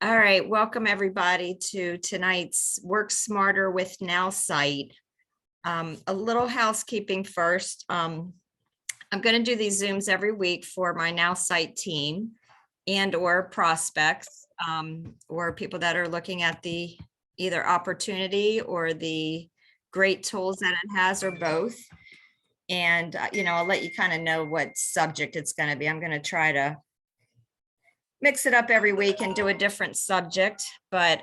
All right, welcome everybody to tonight's Work Smarter with nowsite. A little housekeeping first. I'm going to do these Zooms every week for my nowsite team and or prospects or people that are looking at the either opportunity or the great tools that it has, or both. And I'll let you kind of know what subject it's going to be. I'm going to try to mix it up every week and do a different subject. But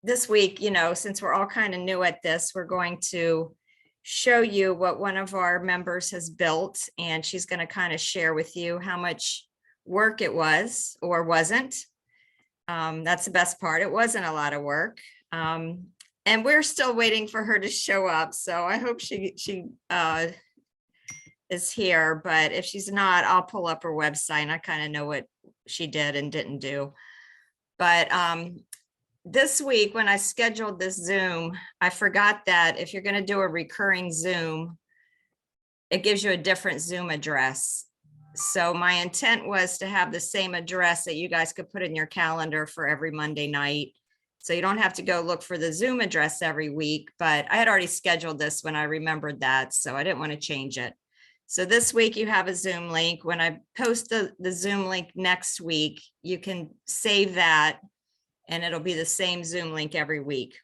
this week, since we're all kind of new at this, we're going to show you what one of our members has built, and she's going to kind of share with you how much work it was or wasn't. That's the best part. It wasn't a lot of work. And we're still waiting for her to show up. So I hope she is here, but if she's not, I'll pull up her website and I kind of know what she did and didn't do. But this week when I scheduled this Zoom, I forgot that if you're going to do a recurring Zoom, it gives you a different Zoom address. So my intent was to have the same address that you guys could put in your calendar for every Monday night. So you don't have to go look for the Zoom address every week, but I had already scheduled this when I remembered that, so I didn't want to change it. So this week you have a Zoom link. When I post the Zoom link next week, you can save that and it'll be the same Zoom link every week.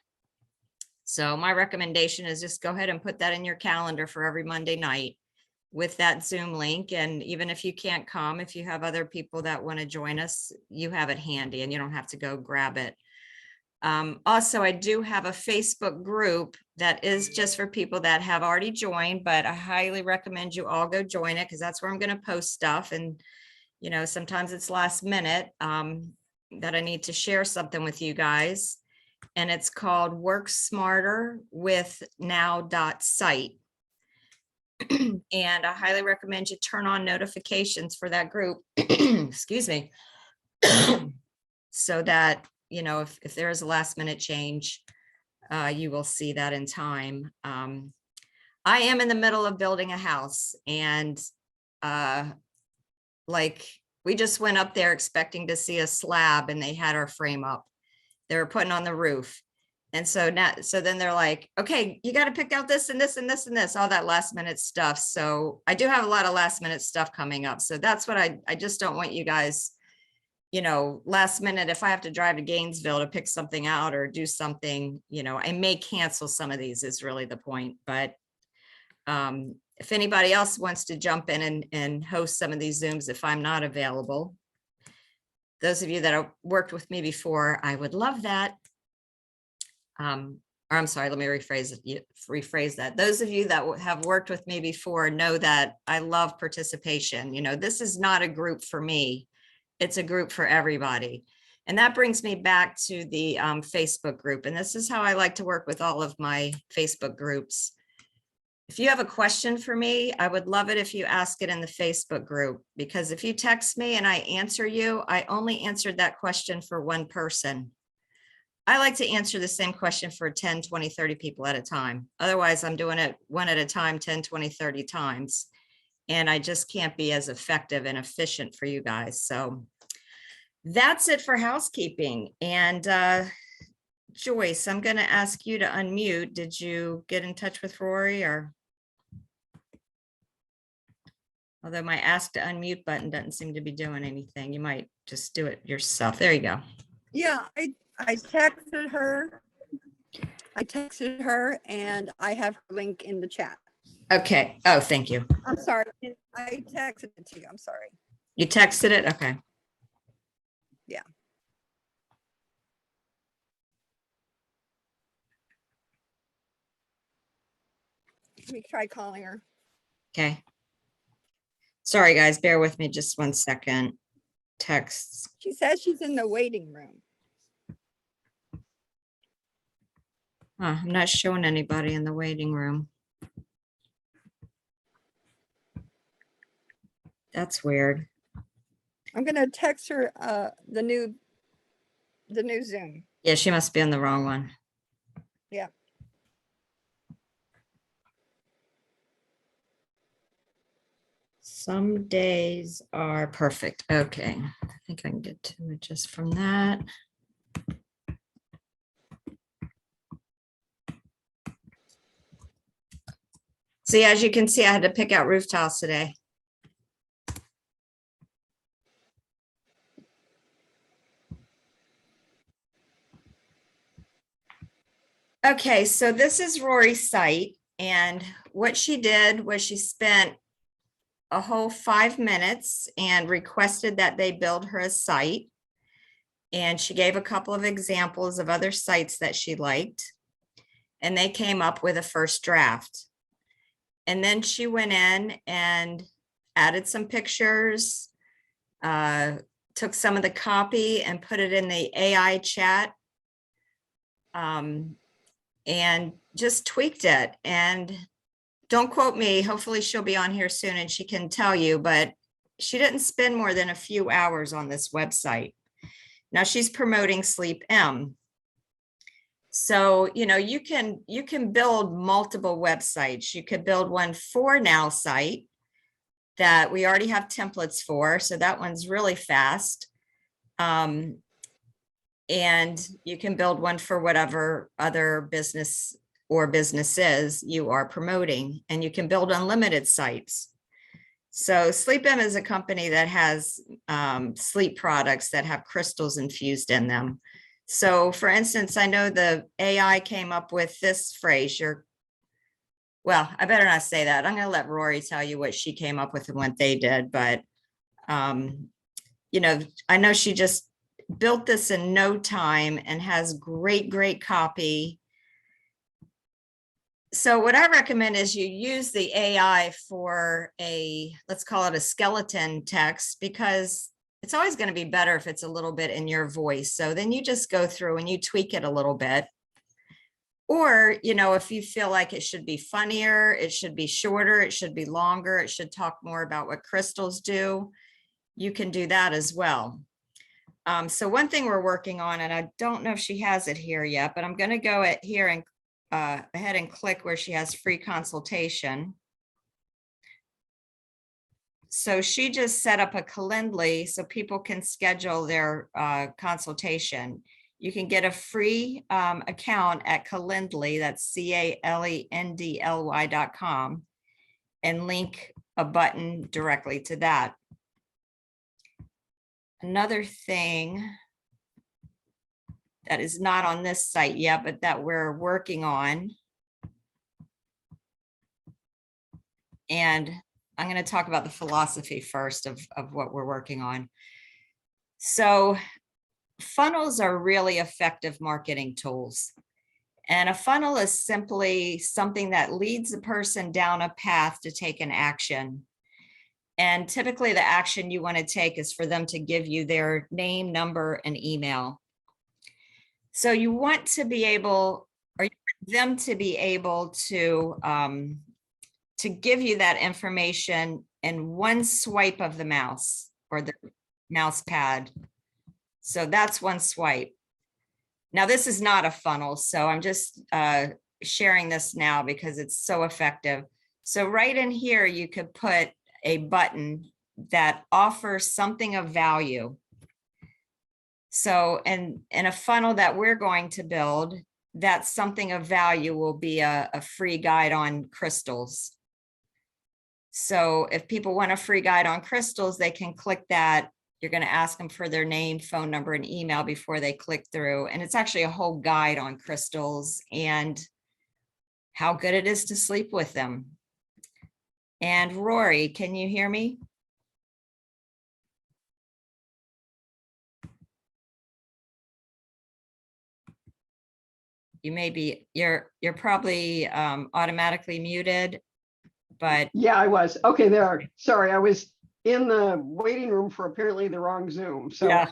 So my recommendation is just go ahead and put that in your calendar for every Monday night with that Zoom link. And even if you can't come, if you have other people that want to join us, you have it handy and you don't have to go grab it. Also, I do have a Facebook group that is just for people that have already joined, but I highly recommend you all go join it because that's where I'm going to post stuff. And, sometimes it's last minute that I need to share something with you guys. And it's called Work Smarter with now.site. And I highly recommend you turn on notifications for that group. Excuse me. So that if there is a last minute change, you will see that in time. I am in the middle of building a house, and we just went up there expecting to see a slab, and they had our frame up. They were putting on the roof. And so then they're like, okay, you got to pick out this and this and this and this, all that last minute stuff. So I do have a lot of last minute stuff coming up. So that's what I just don't want you guys, last minute, if I have to drive to Gainesville to pick something out or do something, I may cancel some of these is really the point. But if anybody else wants to jump in and host some of these Zooms, if I'm not available, those of you that have worked with me before, I would love that. Or I'm sorry, let me rephrase that. Those of you that have worked with me before know that I love participation. This is not a group for me. It's a group for everybody. And that brings me back to the Facebook group. And this is how I like to work with all of my Facebook groups. If you have a question for me, I would love it if you ask it in the Facebook group, because if you text me and I answer you, I only answered that question for one person. I like to answer the same question for 10, 20, 30 people at a time. Otherwise, I'm doing it one at a time, 10, 20, 30 times. And I just can't be as effective and efficient for you guys. So that's it for housekeeping. And Joyce, I'm going to ask you to unmute. Did you get in touch with Rory, or? Although my ask to unmute button doesn't seem to be doing anything. You might just do it yourself. There you go. Yeah, I texted her. And I have her link in the chat. Okay. Oh, thank you. I'm sorry. I texted it to you. I'm sorry. You texted it? Okay. Yeah. Let me try calling her. Okay. Sorry, guys. Bear with me just 1 second. Texts. She says she's in the waiting room. I'm not showing anybody in the waiting room. That's weird. I'm going to text her the new Zoom. Yeah, she must be on the wrong one. Yeah. Some days are perfect. Okay, I think I can get to it just from that. See, as you can see, I had to pick out roof tiles today. Okay, so this is Rory's site, and what she did was she spent a whole 5 minutes and requested that they build her a site. And she gave a couple of examples of other sites that she liked, and they came up with a first draft. And then she went in and added some pictures, took some of the copy and put it in the AI chat, and just tweaked it. And don't quote me, hopefully she'll be on here soon and she can tell you, but she didn't spend more than a few hours on this website. Now she's promoting Sleep M. So, you can build multiple websites. You could build one for nowsite that we already have templates for. So that one's really fast. And you can build one for whatever other business or businesses you are promoting, and you can build unlimited sites. So Sleep M is a company that has sleep products that have crystals infused in them. So for instance, I know the AI came up with this phrase, well, I better not say that. I'm going to let Rory tell you what she came up with and what they did. But, I know she just built this in no time and has great copy. So what I recommend is you use the AI for let's call it a skeleton text, because it's always going to be better if it's a little bit in your voice. So then you just go through and you tweak it a little bit. Or, if you feel like it should be funnier, it should be shorter, it should be longer, it should talk more about what crystals do, you can do that as well. So one thing we're working on, and I don't know if she has it here yet, but I'm going to go here and ahead and click where she has free consultation. So she just set up a Calendly so people can schedule their consultation. You can get a free account at Calendly, that's CALENDLY.com, and link a button directly to that. Another thing that is not on this site yet, but that we're working on, and I'm going to talk about the philosophy first of what we're working on. So funnels are really effective marketing tools. And a funnel is simply something that leads a person down a path to take an action. And typically the action you want to take is for them to give you their name, number, and email. So you want to be able, or you want them to be able to give you that information in one swipe of the mouse or the mouse pad. So that's one swipe. Now this is not a funnel, so I'm just sharing this now because it's so effective. So right in here, you could put a button that offers something of value. So in a funnel that we're going to build, that something of value will be a free guide on crystals. So if people want a free guide on crystals, they can click that. You're going to ask them for their name, phone number, and email before they click through. And it's actually a whole guide on crystals and how good it is to sleep with them. And Rory, can you hear me? You may be, you're probably automatically muted, but yeah, I was. Okay, there. Sorry, I was in the waiting room for apparently the wrong Zoom. So yeah,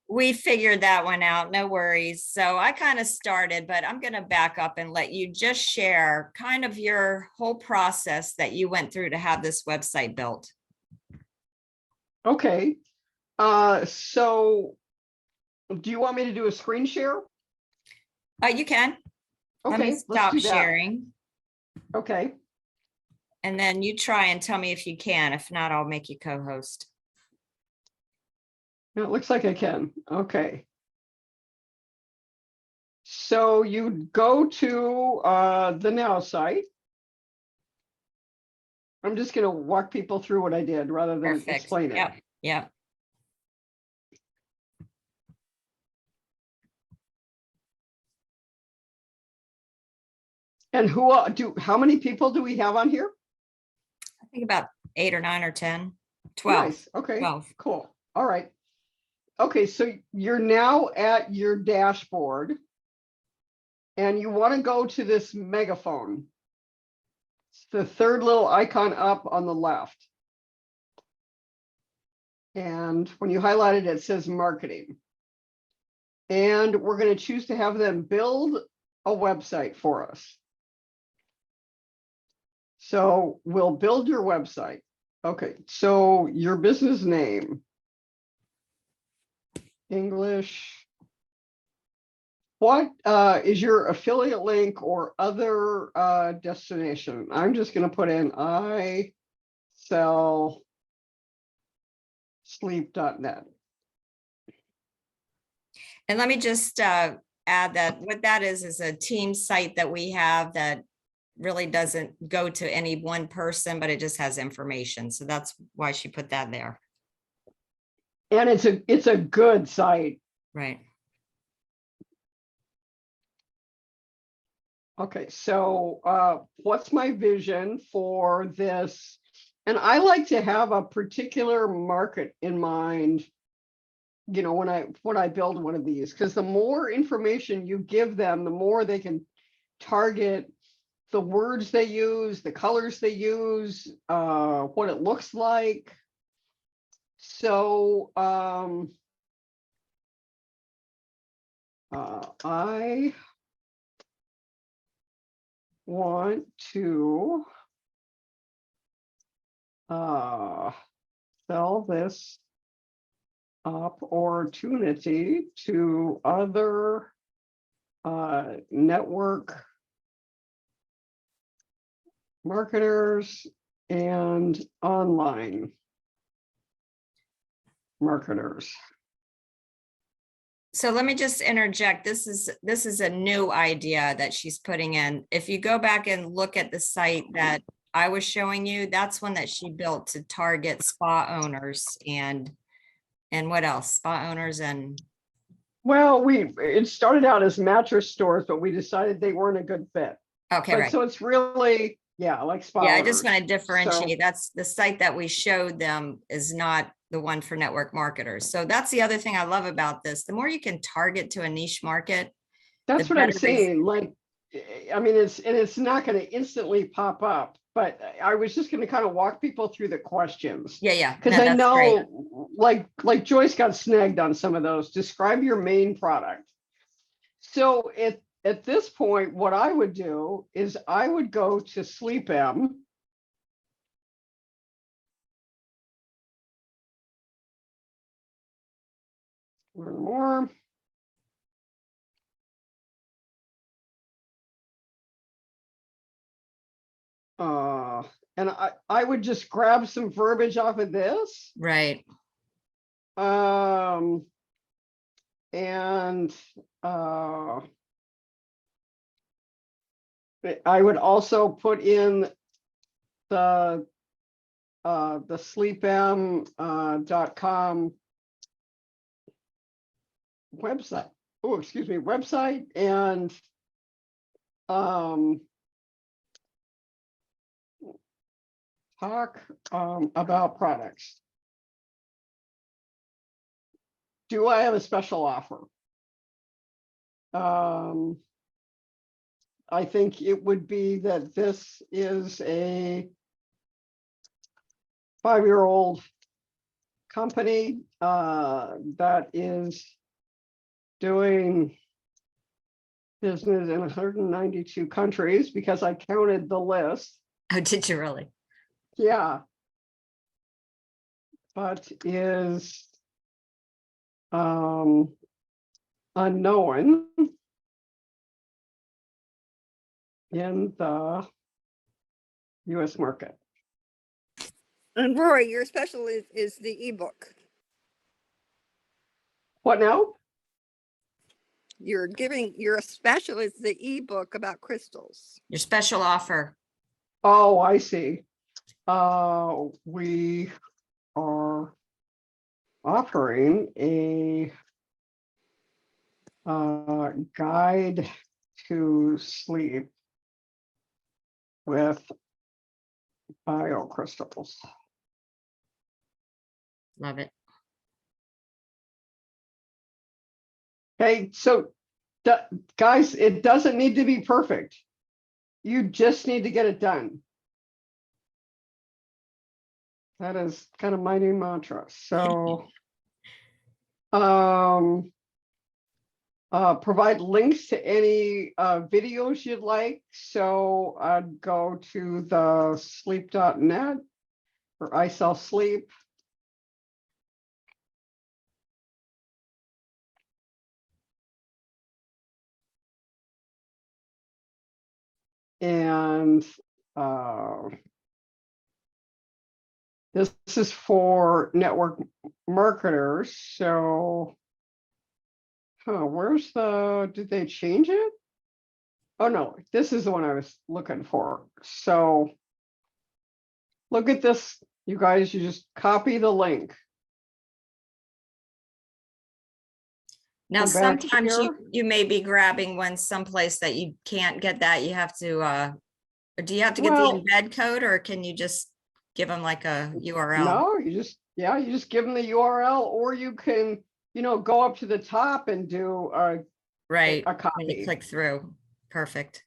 we figured that one out. No worries. So I kind of started, but I'm going to back up and let you just share kind of your whole process that you went through to have this website built. okay. So do you want me to do a screen share? You can. Let me Okay, let's stop do that. sharing. Okay. And then you try and tell me if you can. If not, I'll make you co-host. It looks like I can. Okay. So you go to the Now site. I'm just going to walk people through what I did rather than Perfect. explain it. Yep. Yep. And how many people do we have on here? I think about 8 or 9 or 10, 12. Nice. Okay. 12. Cool. All right. Okay, so you're now at your dashboard and you want to go to this megaphone. It's the third little icon up on the left. And when you highlight it, it says marketing. And we're going to choose to have them build a website for us. So we'll build your website. Okay, so your business name, English. What is your affiliate link or other destination? I'm just going to put in I sell sleep.net. And let me just add that what that is a team site that we have that really doesn't go to any one person, but it just has information. So that's why she put that there. And it's a good site. Right. Okay, so what's my vision for this? And I like to have a particular market in mind, you know, when I build one of these, because the more information you give them, the more they can target the words they use, the colors they use, what it looks like. So I want to sell this opportunity to other network marketers and online marketers. So let me just interject. This is a new idea that she's putting in. If you go back and look at the site that I was showing you, that's one that she built to target spa owners and what else? Spa owners and Well, it started out as mattress stores, but we decided they weren't a good fit. okay, But right. so it's really, yeah, like spa Yeah, I just owners. want to differentiate. That's the site that we showed them is not the one for network marketers. So that's the other thing I love about this. The more you can target to a niche market, That's the what I'm better saying. Like, I mean, it's not going to instantly pop up, but I was just going to kind of walk people through the questions. Yeah. Because No, I that's great. know, like Joyce got snagged on some of those. Describe your main product. So at this point, what I would do is I would go to SleepM. Learn more. And I would just grab some verbiage off of this. Right. And I would also put in the sleepm.com website. Oh, excuse me, website and talk about products. Do I have a special offer? I think it would be that this is a 5-year-old company that is doing business in 192 countries because I counted the list. Oh, did you really? Yeah. But is unknown in the US market. And Rory, your special is the ebook. What now? Your special is the ebook about crystals. Your special offer. Oh, I see. We are offering a guide to sleep with biocrystals. Love it. Okay, so guys, it doesn't need to be perfect. You just need to get it done. That is kind of my new mantra. So, provide links to any videos you'd like. So I'd go to the sleep.net or I Sell Sleep. And this is for network marketers. So, where's did they change it? Oh no, this is the one I was looking for. So look at this, you guys, you just copy the link. Now, Come back sometimes here. you may be grabbing one someplace that you can't get that. You have to, or do you have to get the Well- embed code, or can you just give them like a URL? No, you just give them the URL, or you can, go up to the top and do Right, a when you copy. click through. Perfect.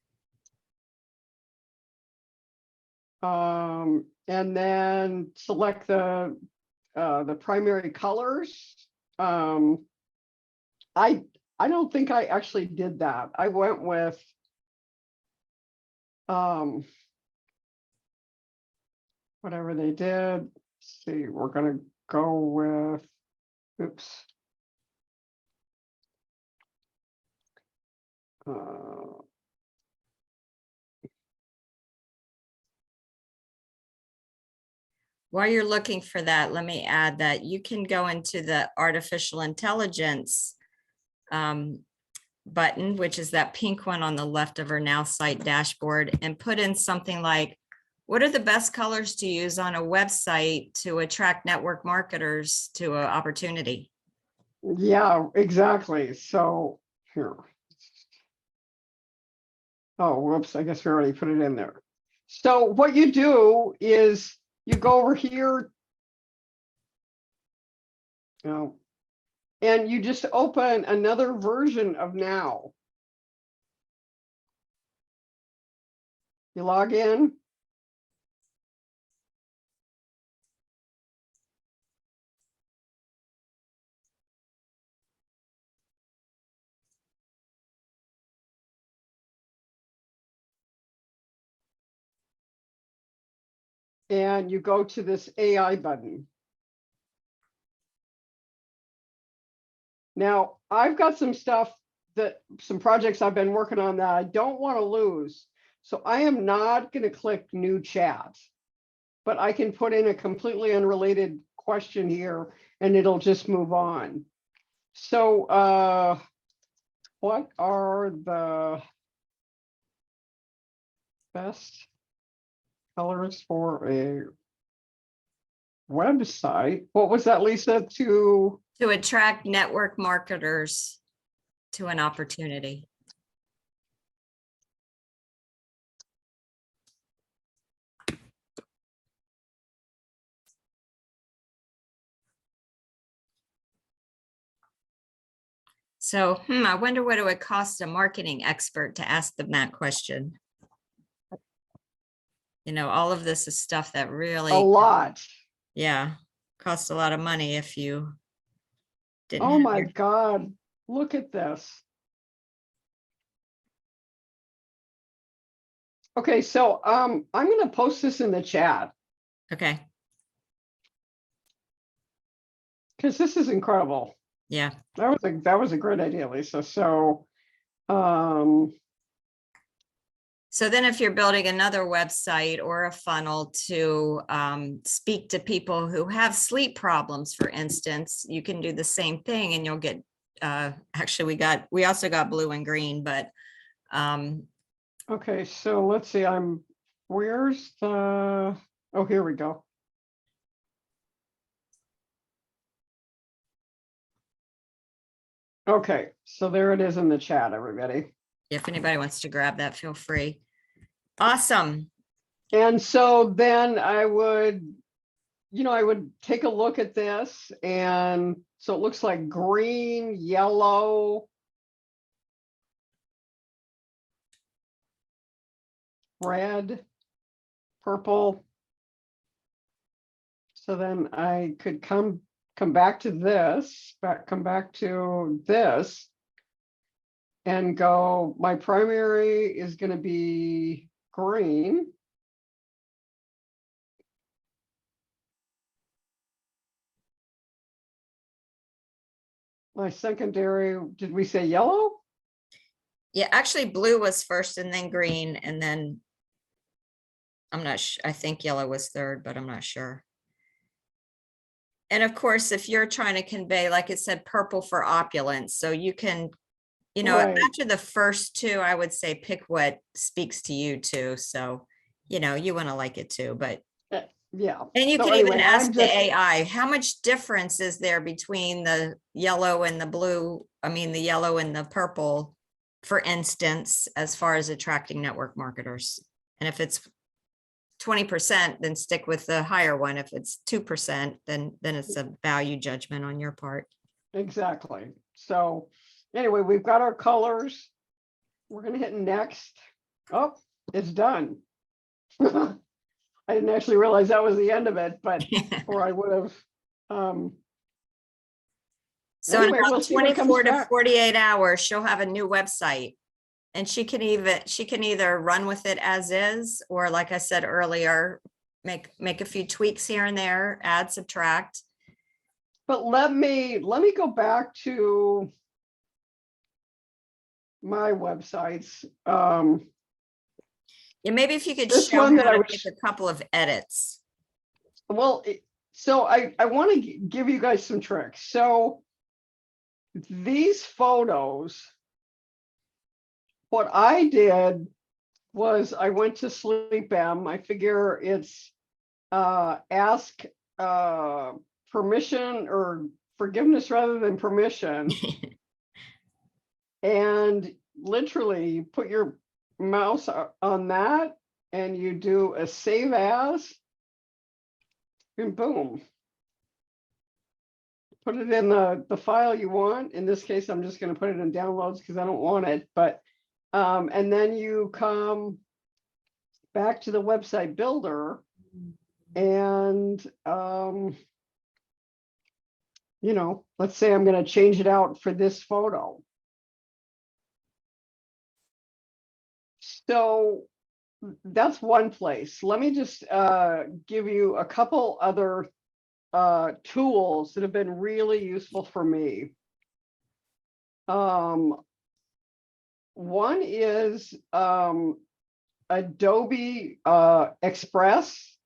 And then select the primary colors. I don't think I actually did that. I went with whatever they did. Let's see, we're gonna go with, oops. While you're looking for that, let me add that you can go into the artificial intelligence button, which is that pink one on the left of our nowsite dashboard, and put in something like, what are the best colors to use on a website to attract network marketers to an opportunity? Yeah, exactly. So here. Oh, whoops, I guess we already put it in there. So what you do is you go over here, and you just open another version of Now. You log in. And you go to this AI button. Now, I've got some projects I've been working on that I don't want to lose. So I am not going to click new chat, but I can put in a completely unrelated question here and it'll just move on. So what are the best colors for a website? What was that, Lisa? To attract network marketers to an opportunity. So, I wonder what it would cost a marketing expert to ask them that question. All of this is stuff that really, a lot. yeah, costs a lot of money if you didn't. Oh my God, look at this. Okay, so I'm going to post this in the chat Okay, because this is incredible. yeah. That was a great idea, Lisa. So So then if you're building another website or a funnel to speak to people who have sleep problems, for instance, you can do the same thing and you'll get, actually we also got blue and green, but Okay, so let's see, where's the, oh, here we go. Okay, so there it is in the chat, everybody. if anybody wants to grab that, feel free. Awesome. And so then I would, I would take a look at this, and so it looks like green, yellow, red, purple. So then I could come back to this, come back to this and go, my primary is going to be green. My secondary, did we say yellow? Yeah, actually blue was first and then green and then I'm not sure. I think yellow was third, but I'm not sure. And of course, if you're trying to convey, like it said, purple for opulence, so you can, Right. after the first two, I would say pick what speaks to you too. So, you want to like it too, but. Yeah. And you So can even anyway, ask the AI, how much difference is there between the yellow and the blue? I mean, the yellow and the purple, for instance, as far as attracting network marketers. And if it's 20%, then stick with the higher one. If it's 2%, then it's a value judgment on your part. Exactly. So anyway, we've got our colors. We're going to hit next. Oh, it's done. I didn't actually realize that was the end of it, but or I would have. So Anyway, in we'll about see what comes 24 to back. 48 hours, she'll have a new website. And she can either run with it as is, or like I said earlier, make a few tweaks here and there, add, subtract. But let me go back to my websites. Yeah, maybe if you could This show one how that I to was, make a couple of edits. well, so I want to give you guys some tricks. So these photos, what I did was I went to SleepM. I figure it's ask permission or forgiveness rather than permission. And literally you put your mouse on that and you do a save as, and boom. Put it in the file you want. In this case, I'm just going to put it in downloads because I don't want it. But and then you come back to the website builder and let's say I'm going to change it out for this photo. So that's one place. Let me just give you a couple other tools that have been really useful for me. One is Adobe Express.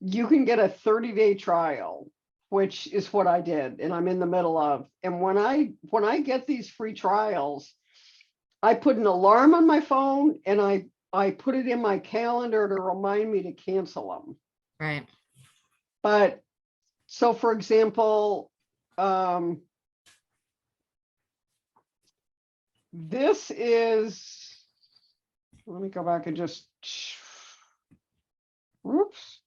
You can get a 30-day trial, which is what I did, and I'm in the middle of. And when I get these free trials, I put an alarm on my phone and I put it in my calendar to remind me to cancel them. Right. But so for example, this is, let me go back and just, whoops.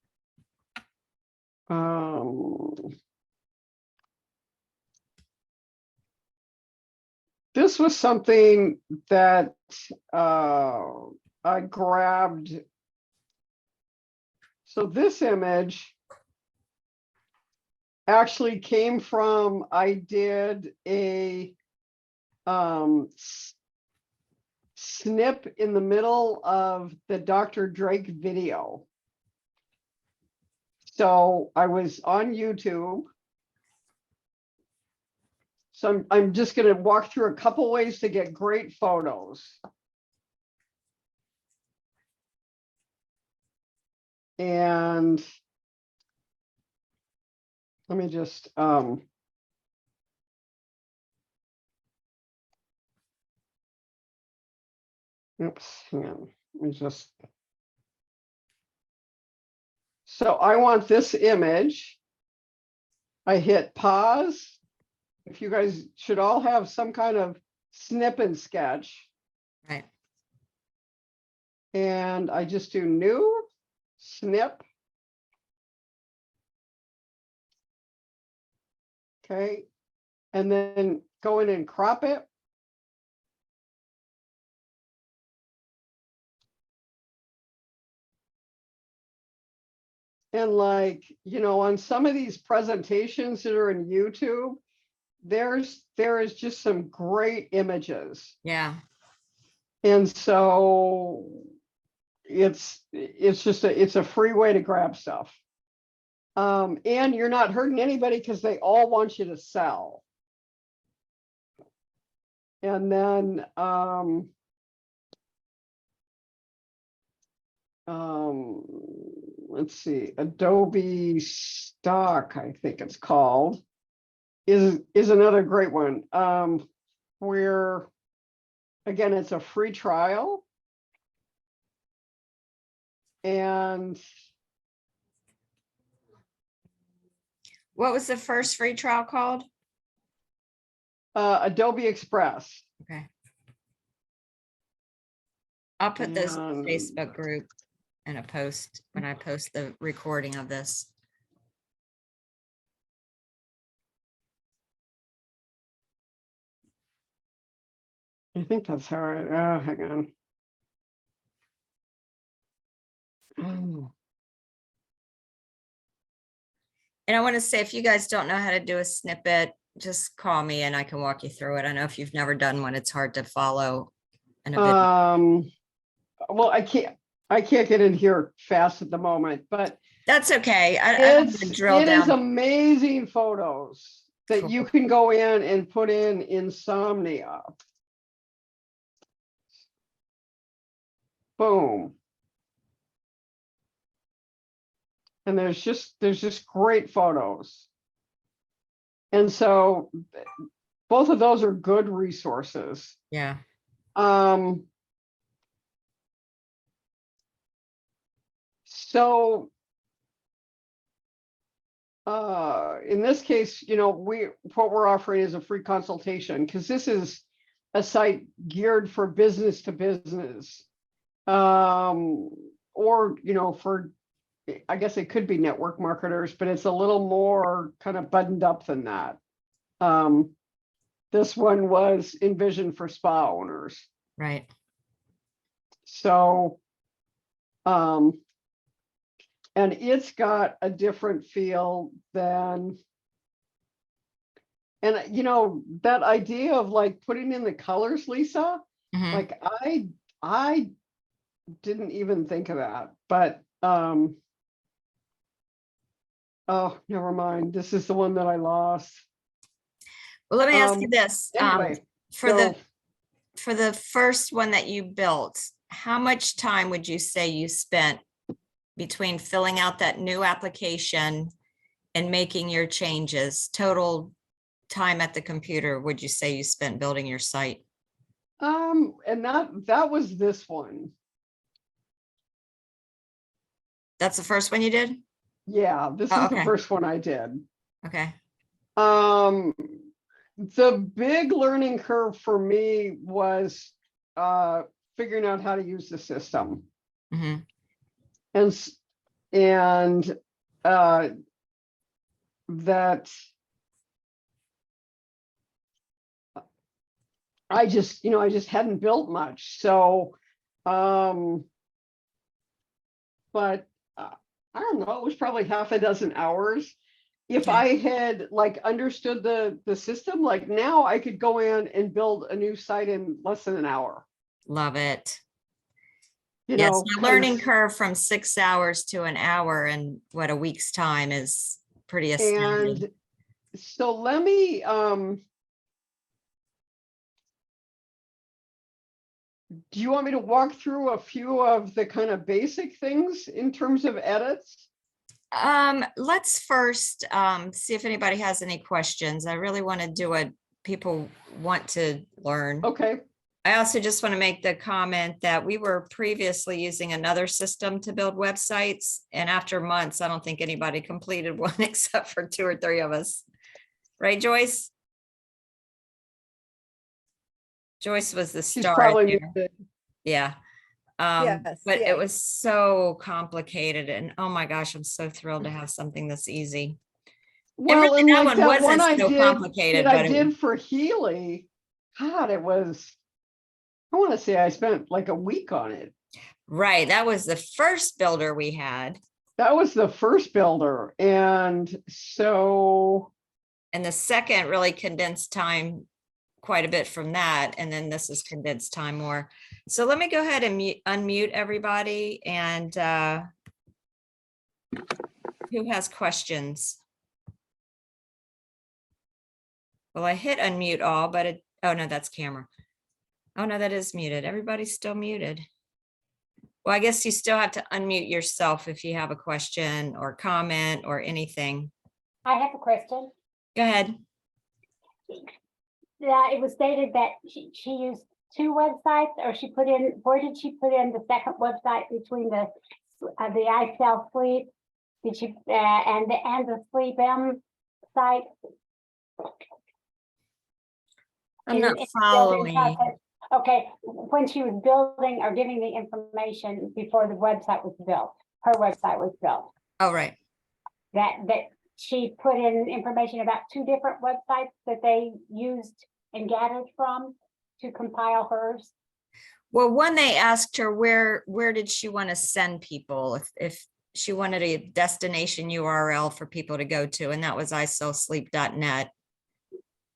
This was something that I grabbed. So this image actually came from, I did a snip in the middle of the Dr. Drake video. So I was on YouTube. So I'm just going to walk through a couple ways to get great photos. And let me just, oops, hang on, let me just. So I want this image. I hit pause. If you guys should all have some kind of snip and sketch. Right. And I just do new, snip. Okay. And then go in and crop it. And like, you know, on some of these presentations that are in YouTube, there is just some great images. Yeah. And so it's just it's a free way to grab stuff. And you're not hurting anybody because they all want you to sell. And then let's see, Adobe Stock, I think it's called, is another great one. Where again, it's a free trial. And What was the first free trial called? Adobe Express. Okay. I'll put this in And the Facebook group in a post when I post the recording of this. I think that's how I, hang on. Oh, And I want to say, if you guys don't know how to do a snippet, just call me and I can walk you through it. I know if you've never done one, it's hard to follow. In a video. Well, I can't get in here fast at the moment, but That's okay. I don't want to drill it is down. amazing photos that you Cool. can go in and put in Insomnia. Boom. And there's just great photos. And so both of those are good resources. Yeah. So in this case, you know, what we're offering is a free consultation because this is a site geared for business to business. Or, you know, for, I guess it could be network marketers, but it's a little more kind of buttoned up than that. This one was envisioned for spa owners. Right. So, and it's got a different feel than, and you know, that idea of like putting in the colors, Lisa, Mhm. like I didn't even think of that, but oh, never mind. This is the one that I lost. Well, let me ask you this. Anyway, For so the first one that you built, how much time would you say you spent between filling out that new application and making your changes? Total time at the computer, would you say you spent building your site? and that was this one. That's the first one you did? Yeah, this Oh, is the okay. first one I did. Okay. The big learning curve for me was figuring out how to use the system. Mhm. And that I just, you know, I just hadn't built much. So, but I don't know, it was probably half a dozen hours. If Yeah. I had like understood the system, like now I could go in and build a new site in less than an hour. Love it. You Yes, know, the learning curve from 6 hours to an hour in what, a week's time is pretty astounding. and so let me do you want me to walk through a few of the kind of basic things in terms of edits? Let's first see if anybody has any questions. I really want to do what people want to learn. Okay, I also just want to make the comment that we were previously using another system to build websites, and after months, I don't think anybody completed one except for 2 or 3 of us. Right, Joyce? Joyce was the she's star probably there. muted. Yeah. Yes, But yeah. it was so complicated, and oh my gosh, I'm so thrilled to have something that's easy. Well, really, and that like one that one wasn't I so did, complicated, that I but it- did for Healy, God, it was, I want to say I spent like a week on it. Right, that was the first builder we had, That was the first builder. And so, and the second really condensed time quite a bit from that, and then this is condensed time more. So let me go ahead and unmute everybody, and who has questions? Well, I hit unmute all, but it, oh no, that's camera. Oh no, that is muted. Everybody's still muted. Well, I guess you still have to unmute yourself if you have a question or comment or anything. I have a question. Go ahead. Yeah, it was stated that she used 2 websites, or she put in, where did she put in the second website between the I Sell Sleep? Did she, and the Sleep M site? I'm in- not in the building following. process? Okay, when she was building or giving the information before the website was built, her website was built, Oh, right. that she put in information about 2 different websites that they used and gathered from to compile hers. Well, one, they asked her where did she want to send people, if she wanted a destination URL for people to go to, and that was isellsleep.net.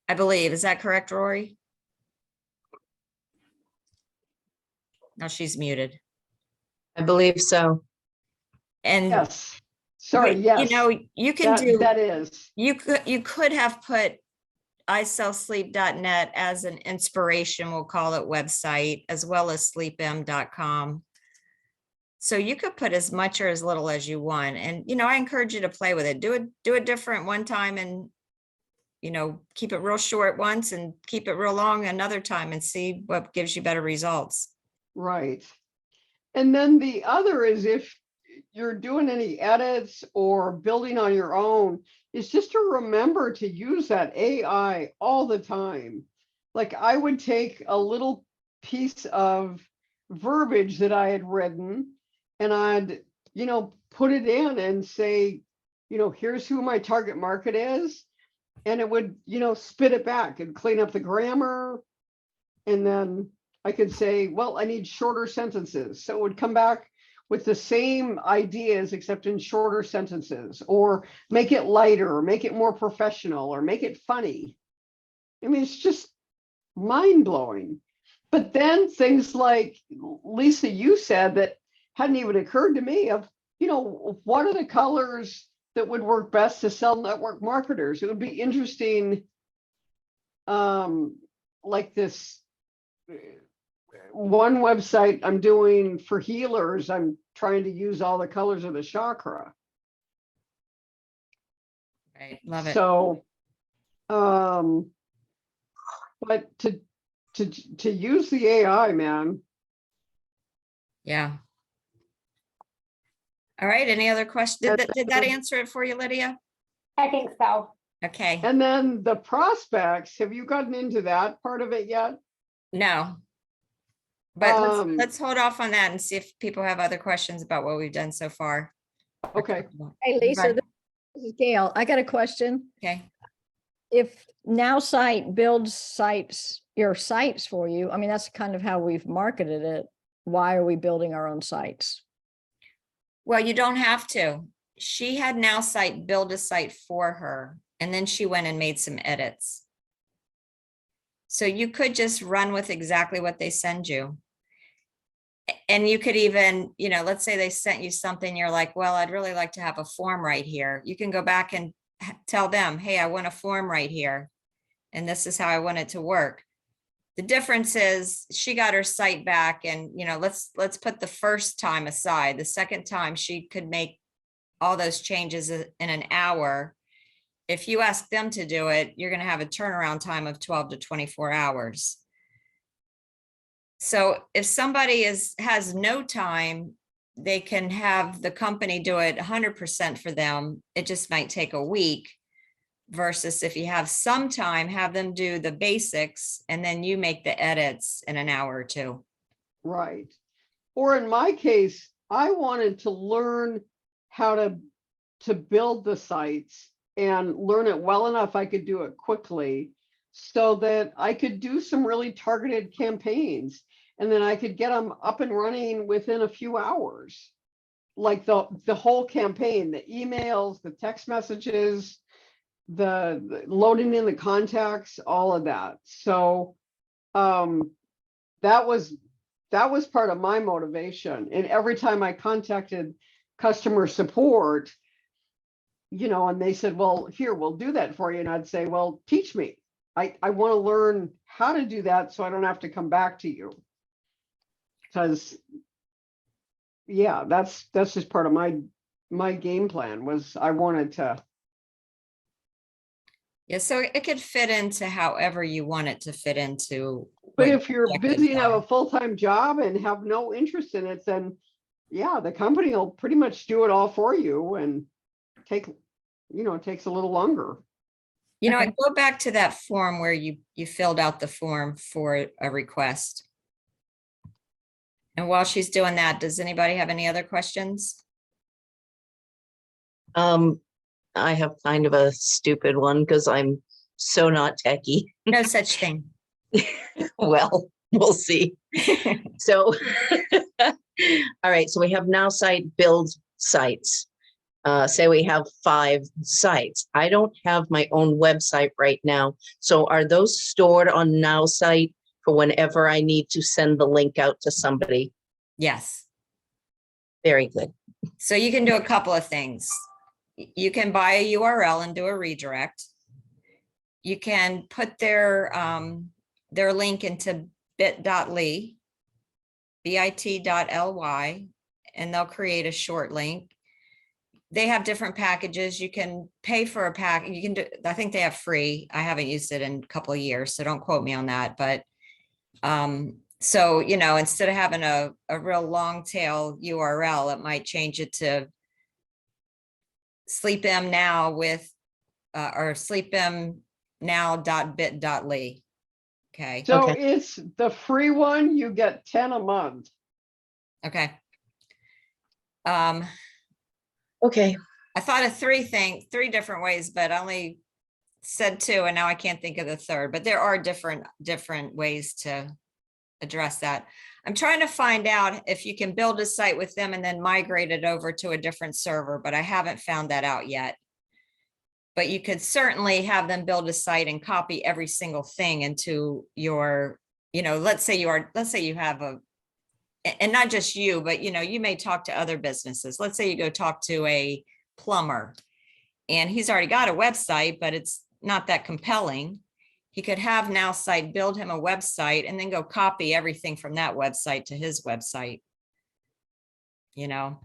I believe, is that correct, Rory? No, she's muted. I believe so. And yes, sorry, you yes. know, you can do, That is, you could have put isellsleep.net as an inspiration, we'll call it, website, as well as sleepm.com. So you could put as much or as little as you want. And, you know, I encourage you to play with it. Do it different one time, and, you know, keep it real short once and keep it real long another time, and see what gives you better results. right. And then the other is, if you're doing any edits or building on your own, is just to remember to use that AI all the time. Like, I would take a little piece of verbiage that I had written, and I'd, you know, put it in and say, you know, here's who my target market is. And it would, you know, spit it back and clean up the grammar. And then I could say, well, I need shorter sentences. So it would come back with the same ideas, except in shorter sentences, or make it lighter, or make it more professional, or make it funny. I mean, it's just mind blowing. But then things like, Lisa, you said that hadn't even occurred to me, of, you know, what are the colors that would work best to sell network marketers? It would be interesting, like this one website I'm doing for healers, I'm trying to use all the colors of the chakra. Right, love it. So, but to use the AI, man. Yeah. All right, any other questions? Did that answer it for you, Lydia? I think so. Okay, And then the prospects, have you gotten into that part of it yet? no. But Um, let's hold off on that and see if people have other questions about what we've done so far. Okay. Hey, Lisa, Right. this is Gail. I got a question. Okay. If nowsite builds your sites for you, I mean, that's kind of how we've marketed it. Why are we building our own sites? Well, you don't have to. She had nowsite build a site for her, and then she went and made some edits. So you could just run with exactly what they send you. And you could even, you know, let's say they sent you something, you're like, well, I'd really like to have a form right here. You can go back and tell them, hey, I want a form right here, and this is how I want it to work. The difference is she got her site back and, let's put the first time aside. The second time she could make all those changes in an hour. If you ask them to do it, you're going to have a turnaround time of 12 to 24 hours. So if somebody has no time, they can have the company do it 100% for them. It just might take a week. Versus if you have some time, have them do the basics and then you make the edits in an hour or two. Right. Or in my case, I wanted to learn how to build the sites and learn it well enough I could do it quickly so that I could do some really targeted campaigns and then I could get them up and running within a few hours. Like the whole campaign, the emails, the text messages, the loading in the contacts, all of that. So that was part of my motivation. And every time I contacted customer support, and they said, well, here, we'll do that for you. And I'd say, well, teach me. I want to learn how to do that so I don't have to come back to you. Because yeah, that's just part of my game plan was I wanted to. Yeah, so it could fit into however you want it to fit into. But what if you're your busy objectives and have are. a full-time job and have no interest in it, then yeah, the company will pretty much do it all for you and it takes a little longer. I go back to that form where you filled out the form for a request. And while she's doing that, does anybody have any other questions? I have kind of a stupid one because I'm so not techie. No such thing. Well, we'll see. So, all right. So we have nowsite build sites. Say we have 5 sites. I don't have my own website right now. So are those stored on nowsite for whenever I need to send the link out to somebody? Yes. Very good. So you can do a couple of things. You can buy a URL and do a redirect. You can put their link into bit.ly, bit.ly, and they'll create a short link. They have different packages. You can pay for a pack. You can do, I think they have free. I haven't used it in a couple of years, so don't quote me on that. But so, instead of having a real long tail URL, it might change it to sleepm now with or sleepmnow.bit.ly. Okay. So Okay. it's the free one, you get 10 a month. Okay. Okay. I thought of 3 different ways, but I only said 2 and now I can't think of the third, but there are different ways to address that. I'm trying to find out if you can build a site with them and then migrate it over to a different server, but I haven't found that out yet. But you could certainly have them build a site and copy every single thing into your, let's say you have and not just you, but you may talk to other businesses. Let's say you go talk to a plumber and he's already got a website, but it's not that compelling. He could have nowsite build him a website and then go copy everything from that website to his website. And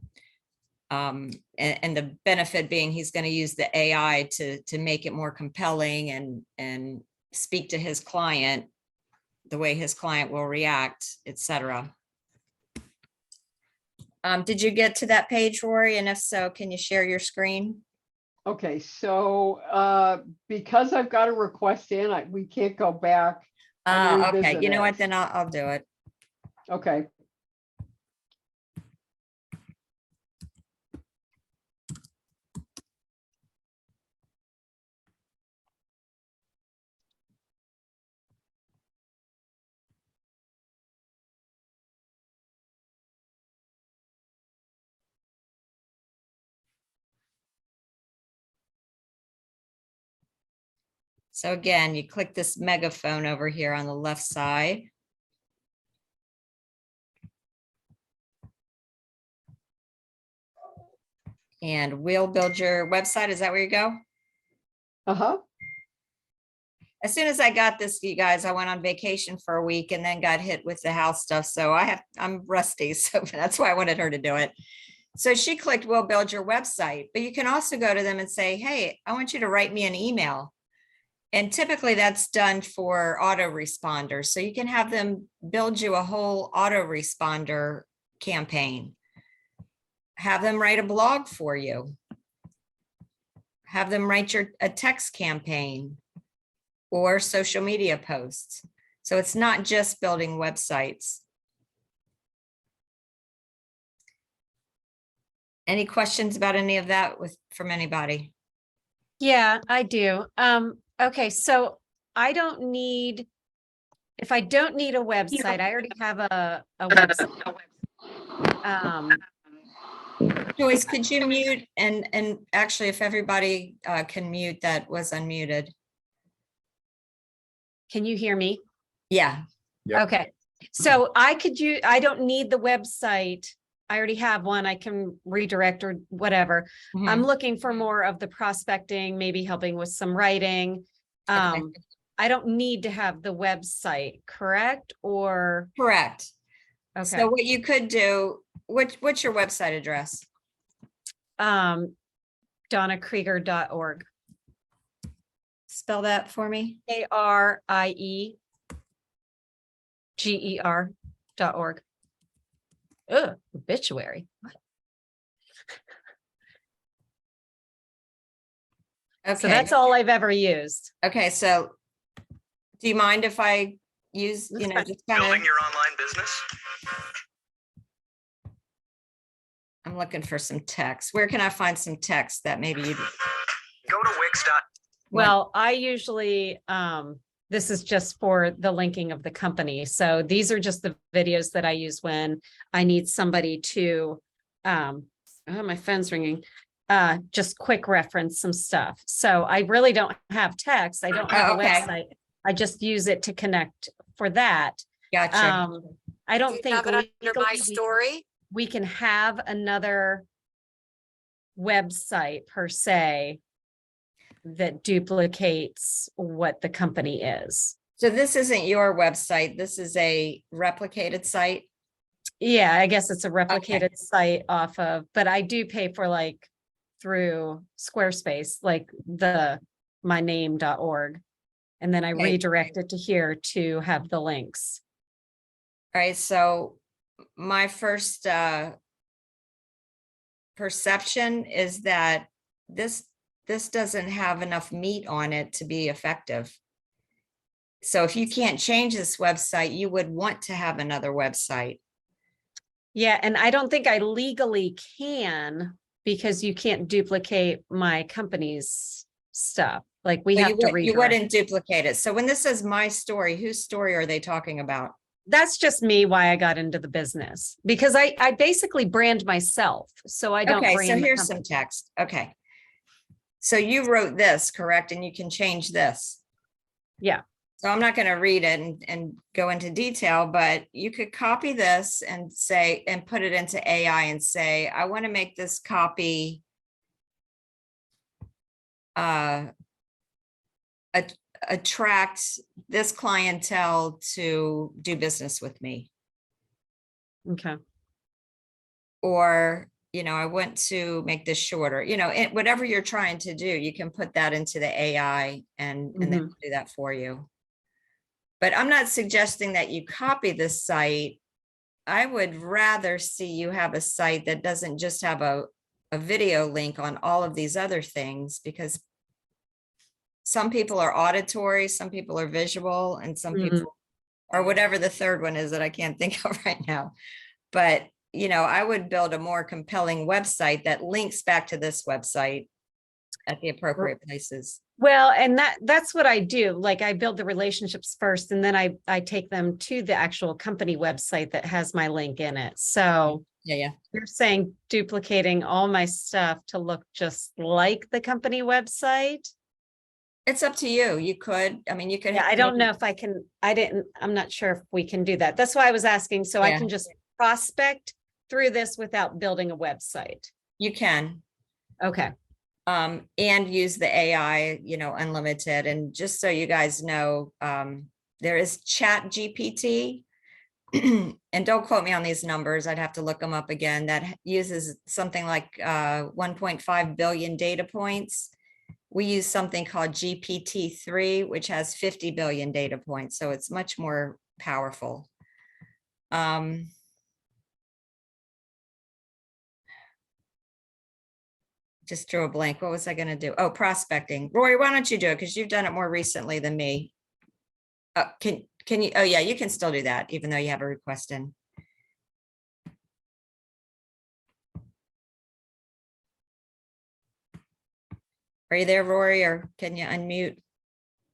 the benefit being he's going to use the AI to make it more compelling and speak to his client the way his client will react, etc. Did you get to that page, Rory? And if so, can you share your screen? Okay, so because I've got a request in, we can't go back. and Okay, revisit you know what, it. then I'll do it. Okay. So again, you click this megaphone over here on the left side. And we'll build your website. Is that where you go? Uh-huh. as soon as I got this, you guys, I went on vacation for a week and then got hit with the house stuff. So I'm rusty. So that's why I wanted her to do it. So she clicked, we'll build your website, but you can also go to them and say, hey, I want you to write me an email. And typically that's done for autoresponders. So you can have them build you a whole autoresponder campaign. Have them write a blog for you. Have them write a text campaign or social media posts. So it's not just building websites. Any questions about any of that from anybody? Yeah, I do. Okay, so I don't need, if I don't need a website, I already have a website. Joyce, could you mute and actually if everybody can mute that was unmuted. Can you hear me? Yeah, Yep. Okay, so I don't need the website. I already have one. I can redirect or whatever. I'm looking for more of the prospecting, maybe helping with some writing. Okay. I don't need to have the website, correct? Or, correct. okay, So what you could do, what's your website address? DonnaKrieger.org. Spell that for me. KRIEGER.org. Ugh, obituary. Okay. So that's all I've ever used. Okay, so do you mind if I use, That's you know, fine. just kind Building of, your online business. I'm looking for some text. Where can I find some text that maybe you? Go to Wix. Well, I usually, this is just for the linking of the company. So these are just the videos that I use when I need somebody to, oh, my phone's ringing. Just quick reference some stuff. So I really don't have text. I don't have Oh, a okay. website. I just use it to connect for that. Gotcha. I Do don't you think have it under legally my story? we can have another website per se that duplicates what the company is. So this isn't your website. This is a replicated site. Yeah, I guess it's a replicated site off of, but I do pay for like through Squarespace, like the myname.org. And then I Okay. redirect it to here to have the links. All right, so my first perception is that this doesn't have enough meat on it to be effective. So if you can't change this website, you would want to have another website. Yeah, and I don't think I legally can because you can't duplicate my company's stuff. Like we So have to you redirect. wouldn't duplicate it. So when this says my story, whose story are they talking about? That's just me why I got into the business because I basically brand myself. So I don't Okay, so brand the here's some company. text. Okay. So you wrote this, correct? And you can change this. Yeah. So I'm not going to read it and go into detail, but you could copy this and say, and put it into AI and say, I want to make this copy attract this clientele to do business with me. Okay. Or, you know, I want to make this shorter, you know, whatever you're trying to do, you can put that into the AI and then do that for you. But I'm not suggesting that you copy this site. I would rather see you have a site that doesn't just have a video link on all of these other things, because some people are auditory, some people are visual, and some people or whatever the third one is that I can't think of right now. But, you know, I would build a more compelling website that links back to this website at the appropriate places. Well, and that's what I do. Like I build the relationships first, and then I take them to the actual company website that has my link in it. So Yeah. you're saying duplicating all my stuff to look just like the company website? It's up to you. You could, I mean, you could. Yeah, I don't know if I can, I'm not sure if we can do that. That's why I was asking. So I Yeah. can just prospect through this without building a website. You can. Okay. And use the AI, unlimited. And just so you guys know, there is Chat GPT. And don't quote me on these numbers. I'd have to look them up again. That uses something like 1.5 billion data points. We use something called GPT-3, which has 50 billion data points. So it's much more powerful. Just drew a blank. What was I going to do? Oh, prospecting. Rory, why don't you do it? Because you've done it more recently than me. Can you? Oh, yeah, you can still do that, even though you have a request in. Are you there, Rory, or can you unmute?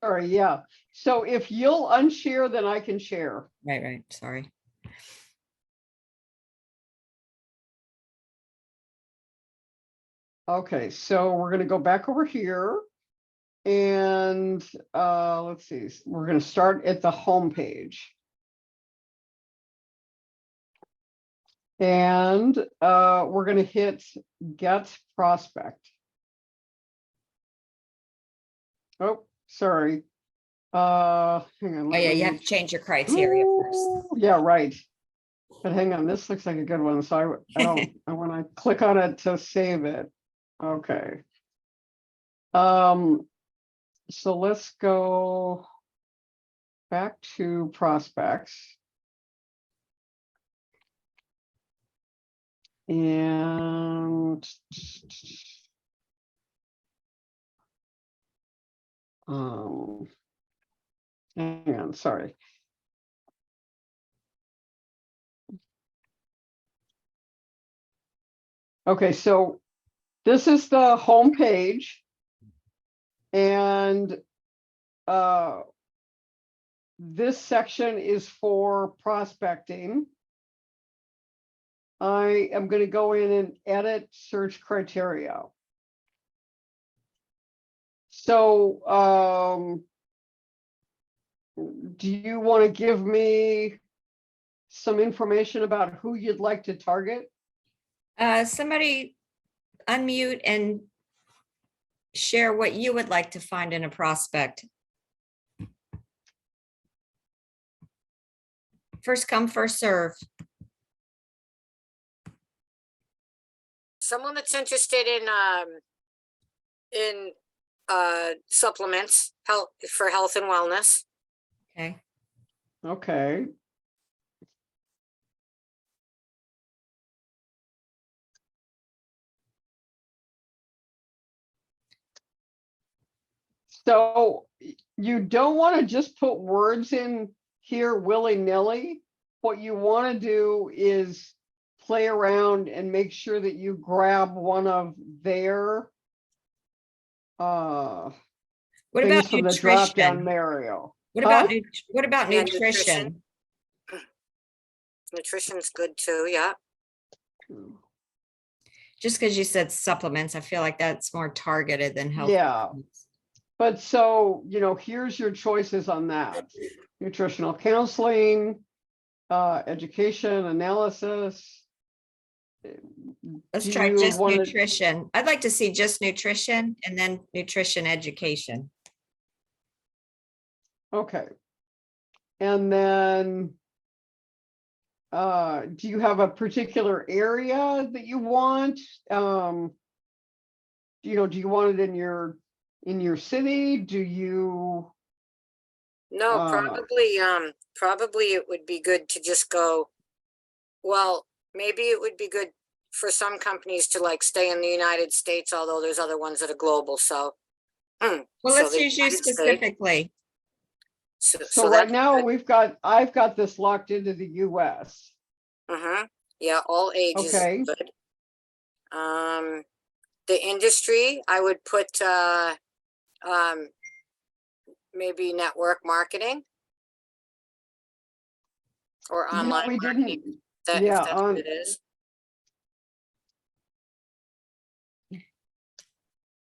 Sorry, yeah. So if you'll unshare, then I can share. Right. Sorry. Okay, so we're gonna go back over here. And let's see, we're gonna start at the home page. And we're gonna hit get prospect. Oh, sorry. Hang on. Oh, yeah, you have to change your criteria first. Yeah, right. But hang on, this looks like a good one. So I want to click on it to save it. Okay. So let's go back to prospects. And hang on, sorry. Okay, so this is the home page. And this section is for prospecting. I am going to go in and edit search criteria. So do you want to give me some information about who you'd like to target? Somebody unmute and share what you would like to find in a prospect. First come, first serve. Someone that's interested in supplements, health for health and wellness. Okay. Okay. So you don't want to just put words in here willy-nilly. What you want to do is play around and make sure that you grab one of their What things about from the drop down nutrition? Mario. What Huh? about Yeah, nutrition? Nutrition's good too, yeah. Just because you said supplements, I feel like that's more targeted than health. Yeah. But so, here's your choices on that. Nutritional counseling, education, analysis. Let's Do try you just wanna- nutrition. I'd like to see just nutrition and then nutrition education. Okay. And then, do you have a particular area that you want? Do you want it in your city? Do you? No, probably it would be good to just go, well, maybe it would be good for some companies to like stay in the United States, although there's other ones that are global, so. Well, so let's the use you United States- specifically. So right now I've got this locked into the US. Yeah, all ages. Okay. Is good. The industry, I would put maybe network marketing or online We marketing. didn't, If yeah, that's what it is.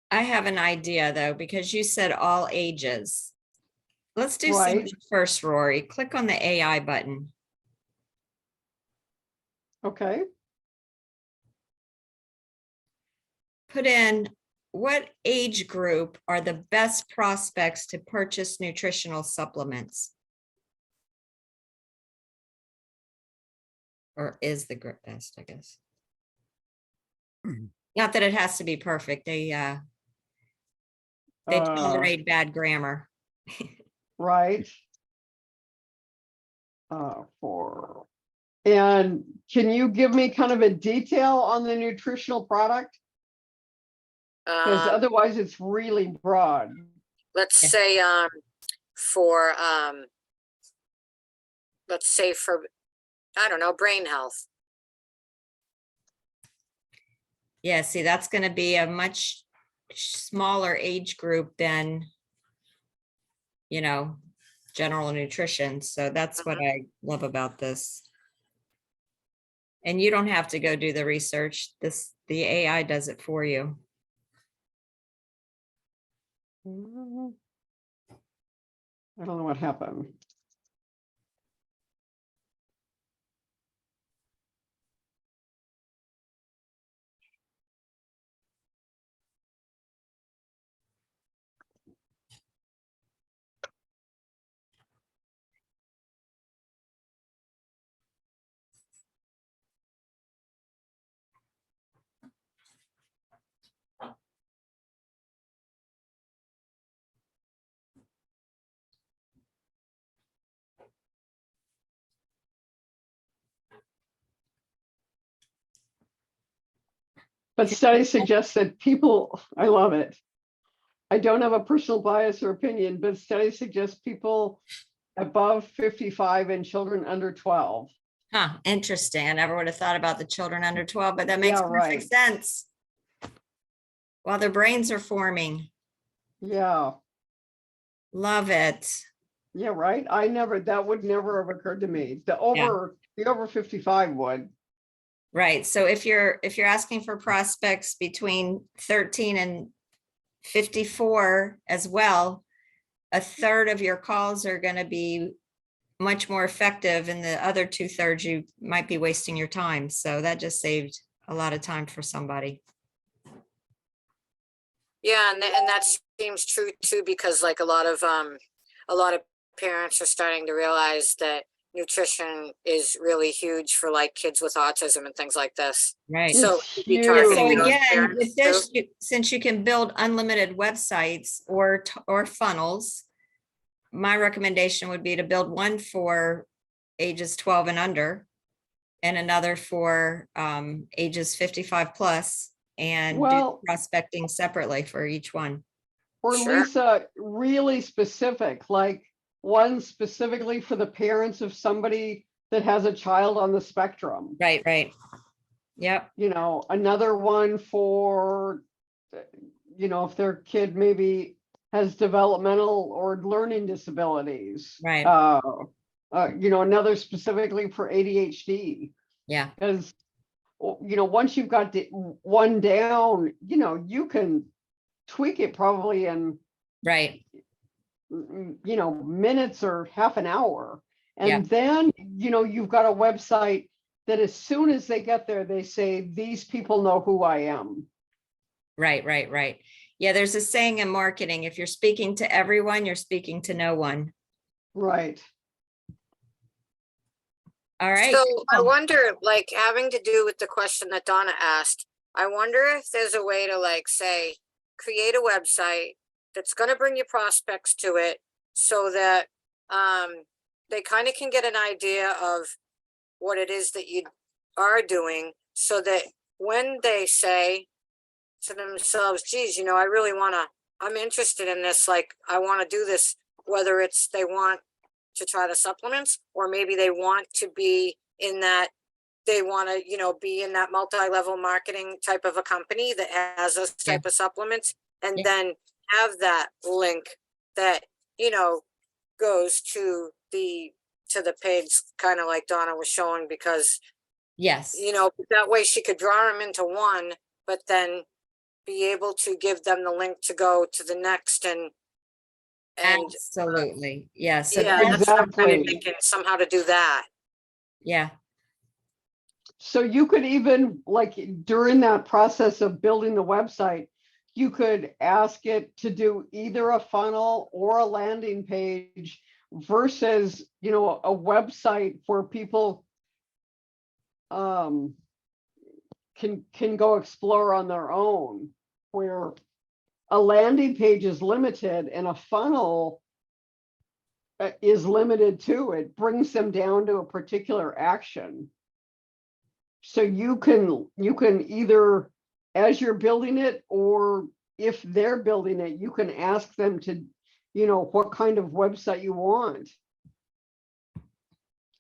I have an idea though, because you said all ages. Let's do something Right. first, Rory. Click on the AI button. okay. Put in what age group are the best prospects to purchase nutritional supplements? Or is the best, I guess. Not that it has to be perfect. They tolerate bad grammar. Right. And can you give me kind of a detail on the nutritional product? Because otherwise it's really broad. Let's Yeah. say, for, let's say for, I don't know, brain health. Yeah, see, that's gonna be a much smaller age group than, you know, general nutrition. So that's what I love about this. And you don't have to go do the research. The AI does it for you. I don't know what happened. But studies suggest that people, I love it. I don't have a personal bias or opinion, but studies suggest people above 55 and children under 12. Huh, interesting. I never would have thought about the children under 12, but that makes Yeah, right. perfect sense. While their brains are forming. Yeah, Love it. yeah, right. That would never have occurred to me. The over 55 would. Right. So if you're asking for prospects between 13 and 54 as well, a third of your calls are going to be much more effective, and the other 2/3 you might be wasting your time. So that just saved a lot of time for somebody. Yeah, and that seems true too, because like a lot of parents are starting to realize that nutrition is really huge for like kids with autism and things like this. Right. So It's be huge. targeting So those again, parents with too. this, since you can build unlimited websites or funnels, my recommendation would be to build one for ages 12 and under, and another for ages 55 plus, and do Well, prospecting separately for each one. or Sure. Lisa, really specific, like one specifically for the parents of somebody that has a child on the spectrum. Right, right. Yep, You know, another one for, you know, if their kid maybe has developmental or learning disabilities. right. You know, another specifically for ADHD. Yeah, Because, you know, once you've got one down, you know, you can tweak it probably in, right. you know, minutes or half an hour. And Yeah. then, you know, you've got a website that as soon as they get there, they say, these people know who I am. Right, right, right. Yeah, there's a saying in marketing, if you're speaking to everyone, you're speaking to no one. Right. All right. So I wonder, like having to do with the question that Donna asked, I wonder if there's a way to like say, create a website that's going to bring you prospects to it so that they kind of can get an idea of what it is that you are doing, so that when they say to themselves, geez, you know, I really want to, I'm interested in this, like I want to do this, whether it's they want to try the supplements, or maybe they want to be in that, they want to, you know, be in that multi-level marketing type of a company that has those type of supplements, and Yeah. then have that link that, you know, goes to the page, kind of like Donna was showing, because, Yes, you know, that way she could draw them into one, but then be able to give them the link to go to the next, and absolutely. Yeah. So yeah, that's what I'm kind of Exactly. thinking, somehow to do that. yeah, So you could even, like, during that process of building the website, you could ask it to do either a funnel or a landing page versus, you know, a website where people can go explore on their own, where a landing page is limited and a funnel is limited too. It brings them down to a particular action. So you can either, as you're building it, or if they're building it, you can ask them to, you know, what kind of website you want.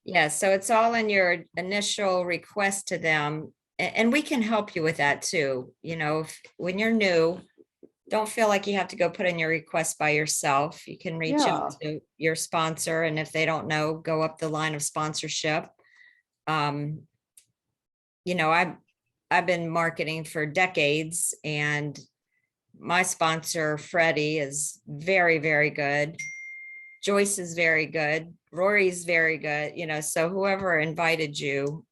Yeah, so it's all in your initial request to them, and we can help you with that too. You know, when you're new, don't feel like you have to go put in your request by yourself. You can reach out to your sponsor, and if they don't know, go up the line of sponsorship. You know, I've been marketing for decades, and my sponsor, Freddie, is very, very good. Joyce is very good. Rory's very good, you know, so whoever invited you,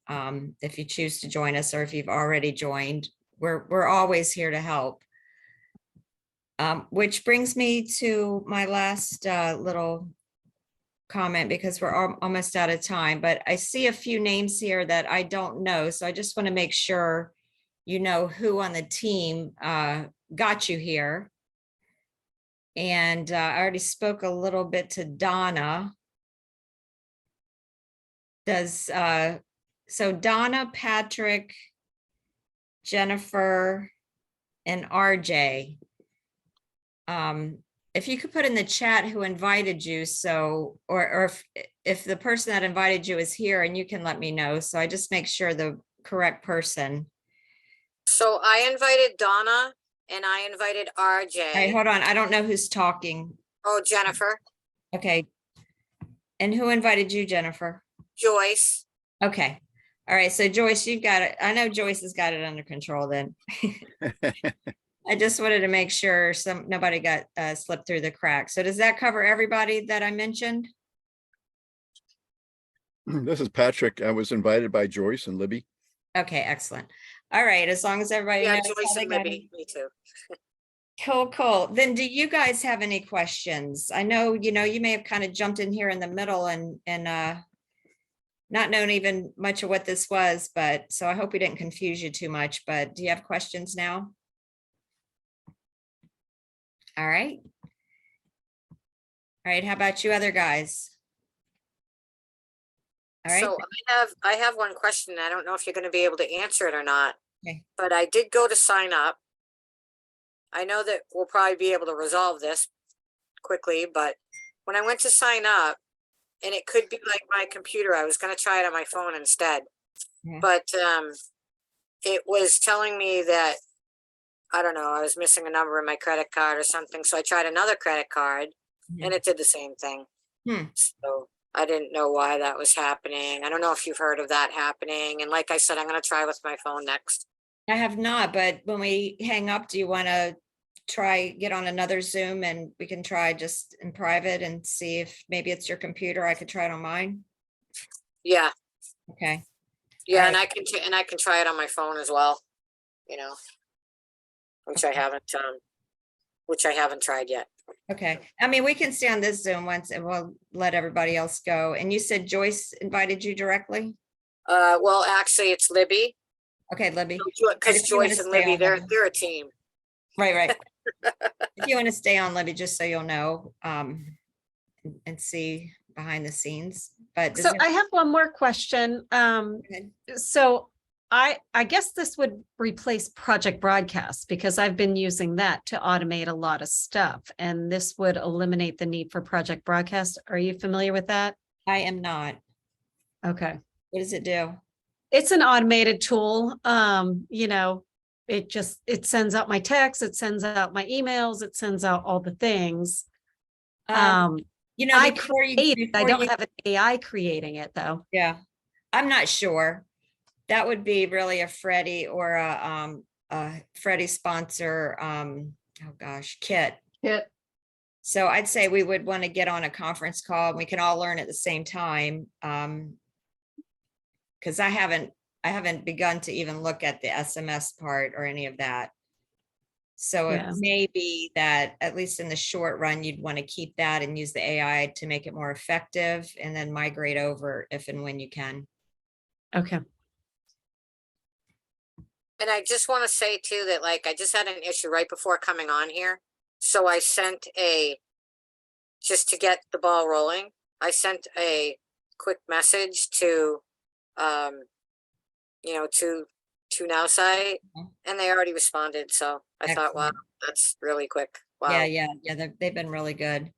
if you choose to join us or if you've already joined, we're always here to help. Which brings me to my last little comment, because we're almost out of time, but I see a few names here that I don't know. So I just want to make sure you know who on the team got you here. And I already spoke a little bit to Donna. So Donna, Patrick, Jennifer, and RJ. If you could put in the chat who invited you, so, or if the person that invited you is here, and you can let me know, so I just make sure the correct person. So I invited Donna and I invited Hey, RJ. hold on, I don't know who's talking. Oh, Jennifer, Okay. And who invited you, Jennifer? Joyce. Okay. All right, so Joyce, you've got it. I know Joyce has got it under control then. I just wanted to make sure nobody got slipped through the cracks. So does that cover everybody that I mentioned? This is Patrick. I was invited by Joyce and Libby. Okay, excellent. All right, as long as everybody Yeah, knows how Joyce they and got Libby, me too. Cool, cool. Then do you guys have any questions? I know, you know, you may have kind of jumped in here in the middle and not known even much of what this was, but so I hope we didn't confuse you too much, but do you have questions now? All right. All right, how about you other guys? All right. So I have one question. I don't know if you're going to be able to answer it or not. Okay. But I did go to sign up. I know that we'll probably be able to resolve this quickly, but when I went to sign up, and it could be like my computer, I was going to try it on my phone instead. Yeah. But it was telling me that, I don't know, I was missing a number in my credit card or something. So I tried another credit card and it did the same thing. So I didn't know why that was happening. I don't know if you've heard of that happening. And like I said, I'm going to try with my phone next. I have not, but when we hang up, do you want to get on another Zoom and we can try just in private and see if maybe it's your computer? I could try it on mine. Yeah. Okay. Yeah. All And right. I can try it on my phone as well, you know, which I haven't tried yet. Okay. I mean, we can stay on this Zoom once and we'll let everybody else go. And you said Joyce invited you directly? Well, actually it's Libby. Okay, Libby. Because If you wanna Joyce and stay Libby, on, they're Libby. a team. Right. If you want to stay on, Libby, just so you'll know, and see behind the scenes, but. does So it- I have one more question. Okay. So I guess this would replace Project Broadcast because I've been using that to automate a lot of stuff, and this would eliminate the need for Project Broadcast. Are you familiar with that? I am not. Okay. What does it do? It's an automated tool. You know, it sends out my texts, it sends out my emails, it sends out all the things. You know, I before I don't you, have an AI creating it though. yeah, I'm not sure. That would be really a Freddie or a Freddie sponsor, oh gosh, Kit. Kit. So I'd say we would want to get on a conference call and we can all learn at the same time. Because I haven't begun to even look at the SMS part or any of that. So it Yeah. may be that, at least in the short run, you'd want to keep that and use the AI to make it more effective, and then migrate over if and when you can. Okay. And I just want to say too, that like, I just had an issue right before coming on here. So I sent just to get the ball rolling, I sent a quick message to, to nowsite, Mhm. and they already responded. So I thought, wow, Excellent. that's really quick. Yeah, Wow. yeah, they've been really good.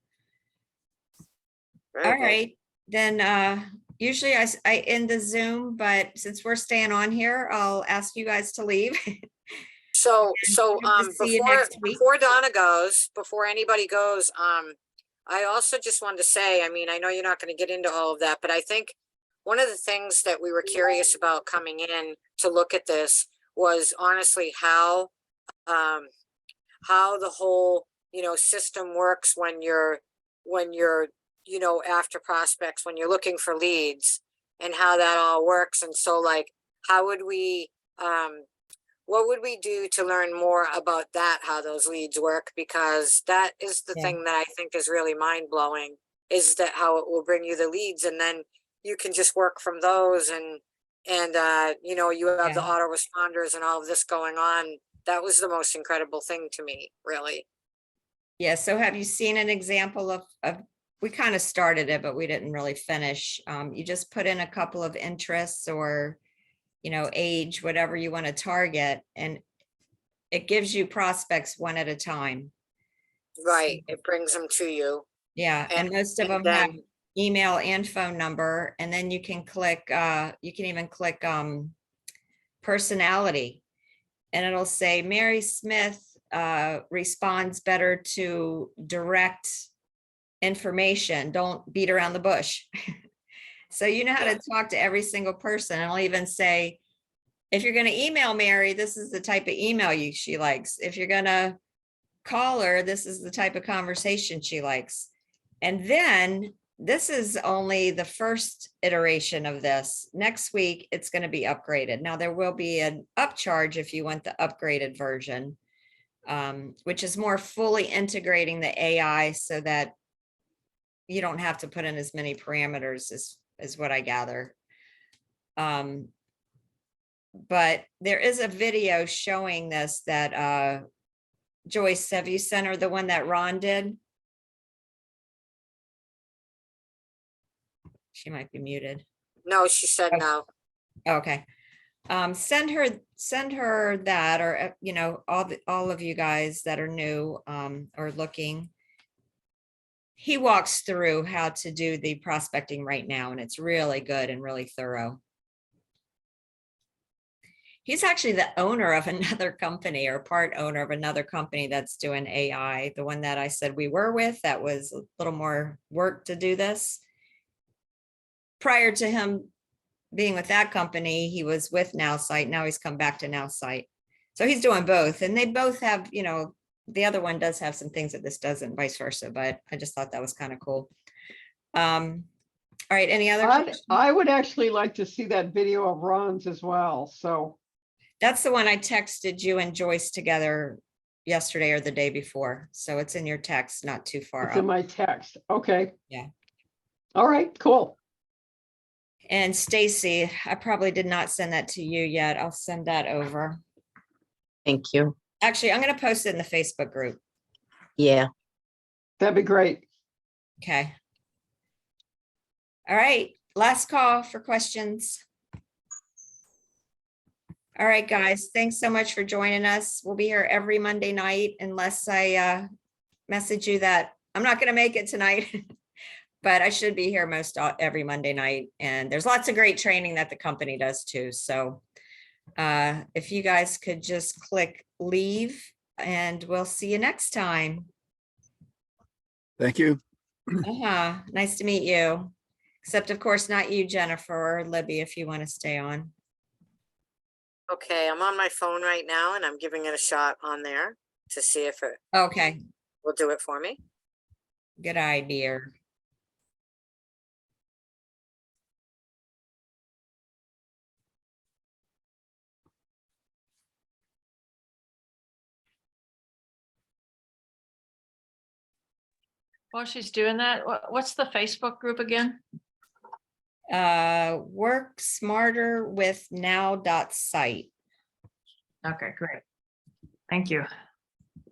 Very All good. right, then usually I end the Zoom, but since we're staying on here, I'll ask you guys to leave. So, hope to see you before, next week. before Donna goes, before anybody goes, I also just wanted to say, I mean, I know you're not going to get into all of that, but I think one of the things that we were curious about coming in to look at this was honestly how the whole, system works when you're, after prospects, when you're looking for leads, and how that all works. And so like, how would we, what would we do to learn more about that, how those leads work? Because that is the Yeah. thing that I think is really mind blowing, is that how it will bring you the leads, and then you can just work from those, and you have the Yeah. autoresponders and all of this going on. That was the most incredible thing to me, really. Yeah, so have you seen an example of, we kind of started it, but we didn't really finish. You just put in a couple of interests or, age, whatever you want to target, and it gives you prospects one at a time. Right, it brings them to you. Yeah, and most of and them have then- email and phone number, and then you can click, you can even click personality, and it'll say Mary Smith responds better to direct information. Don't beat around the bush. So you know how to talk to every single person. And I'll even say, if you're going to email Mary, this is the type of email she likes. If you're going to call her, this is the type of conversation she likes. And then this is only the first iteration of this. Next week, it's going to be upgraded. Now there will be an upcharge if you want the upgraded version, which is more fully integrating the AI so that you don't have to put in as many parameters as what I gather. But there is a video showing this that Joyce, have you sent her the one that Ron did? She might be muted. No, she said no. Okay. Send her that, or all of you guys that are new or looking. He walks through how to do the prospecting right now, and it's really good and really thorough. He's actually the owner of another company, or part owner of another company that's doing AI. The one that I said we were with, that was a little more work to do this. Prior to him being with that company, he was with nowsite. Now he's come back to nowsite. So he's doing both, and they both have, the other one does have some things that this doesn't, vice versa, but I just thought that was kind of cool. All right, any other questions? I would actually like to see that video of Ron's as well, so. That's the one I texted you and Joyce together yesterday or the day before. So it's in your text, not too far It's in up. my text. Okay. Yeah. All right, cool. And Stacy, I probably did not send that to you yet. I'll send that over. Thank you. Actually, I'm going to post it in the Facebook group. Yeah. That'd be great. Okay. All right, last call for questions. All right, guys, thanks so much for joining us. We'll be here every Monday night unless I message you that I'm not going to make it tonight, but I should be here every Monday night. And there's lots of great training that the company does too. So if you guys could just click leave, and we'll see you next time. Thank you. Nice to meet you. Except of course, not you, Jennifer or Libby, if you want to stay on. Okay, I'm on my phone right now, and I'm giving it a shot on there to see if it Okay, will do it for me. good idea. while she's doing that, what's the Facebook group again? Work smarter with now.site. Okay, great. Thank you.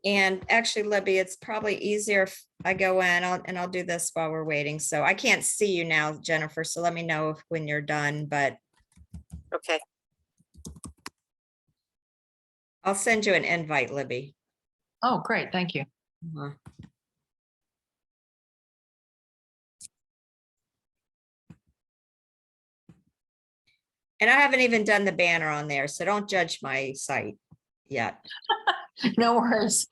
And actually, Libby, it's probably easier if I go in and I'll do this while we're waiting. So I can't see you now, Jennifer. So let me know when you're done, but Okay, I'll send you an invite, Libby. Oh, great. Thank you. Uh-huh. And I haven't even done the banner on there, so don't judge my site yet. No worries.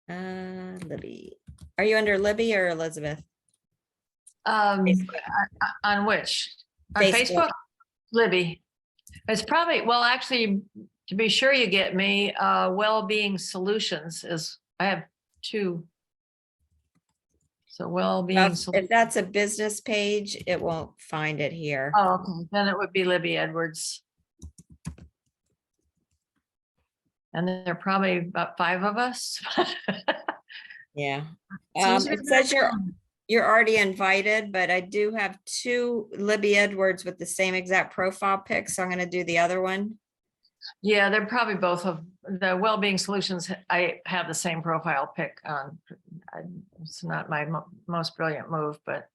Libby, are you under Libby or Elizabeth? Facebook. On which? On Facebook. Facebook? Libby. It's probably, well, actually, to be sure you get me, Well-Being Solutions is, I have two. So Well-Being. If that's a business page, it won't find it here. Oh, okay. Then it would be Libby Edwards. And then there are probably about 5 of us. Yeah. Seems to be It says very you're already invited, but I do have 2 Libby Edwards with the same exact profile pic, so I'm gonna do the other one. Yeah, they're probably both of the Well-Being Solutions. I have the same profile pic on. It's not my most brilliant move, but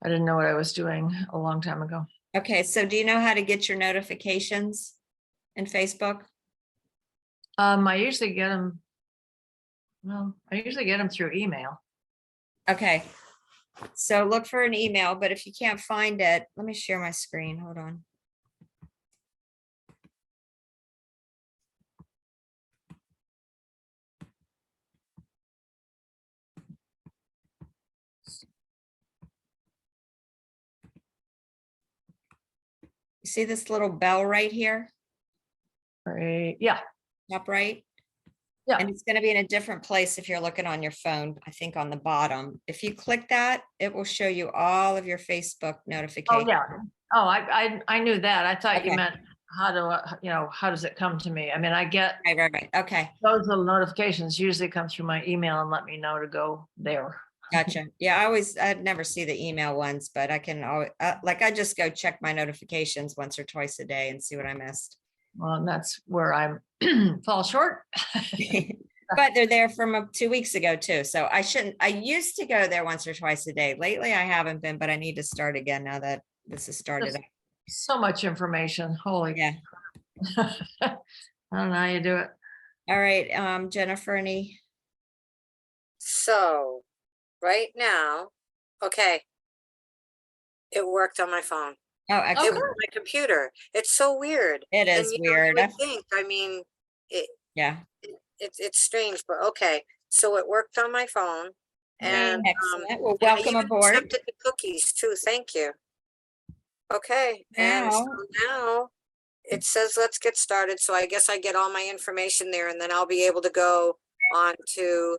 I didn't know what I was doing a long time ago. Okay, so do you know how to get your notifications in Facebook? I usually get them. Well, I usually get them through email. Okay, so look for an email, but if you can't find it, let me share my screen. Hold on. You see this little bell right here, Right. Yeah. top right? Yeah. And it's going to be in a different place if you're looking on your phone, I think on the bottom. If you click that, it will show you all of your Facebook Oh, notifications. yeah. Oh, I knew that. I thought you Okay. meant how do, how does it come to me? I mean, I get Right. Okay, those little notifications usually come through my email and let me know to go there. gotcha. Yeah, I'd never see the email ones, but I can always, like, I just go check my notifications once or twice a day and see what I missed. Well, and that's where I'm fall short. But they're there from 2 weeks ago too. So I used to go there once or twice a day. Lately, I haven't been, but I need to start again now that this has started. Just so much information. Holy. Yeah. I don't know how you do it. All right, Jennifer, any? so right now, okay. It worked on my phone. Oh, It excellent. was on my computer. It's so weird. It And is you know, you weird. would think, I mean, Yeah. it's strange, but okay. So it worked on my phone and Excellent. Well, and I welcome even aboard. accepted the cookies too. Thank you. Okay, and so now it says, let's get started. So I guess I get all my information there and then I'll be able to go on to,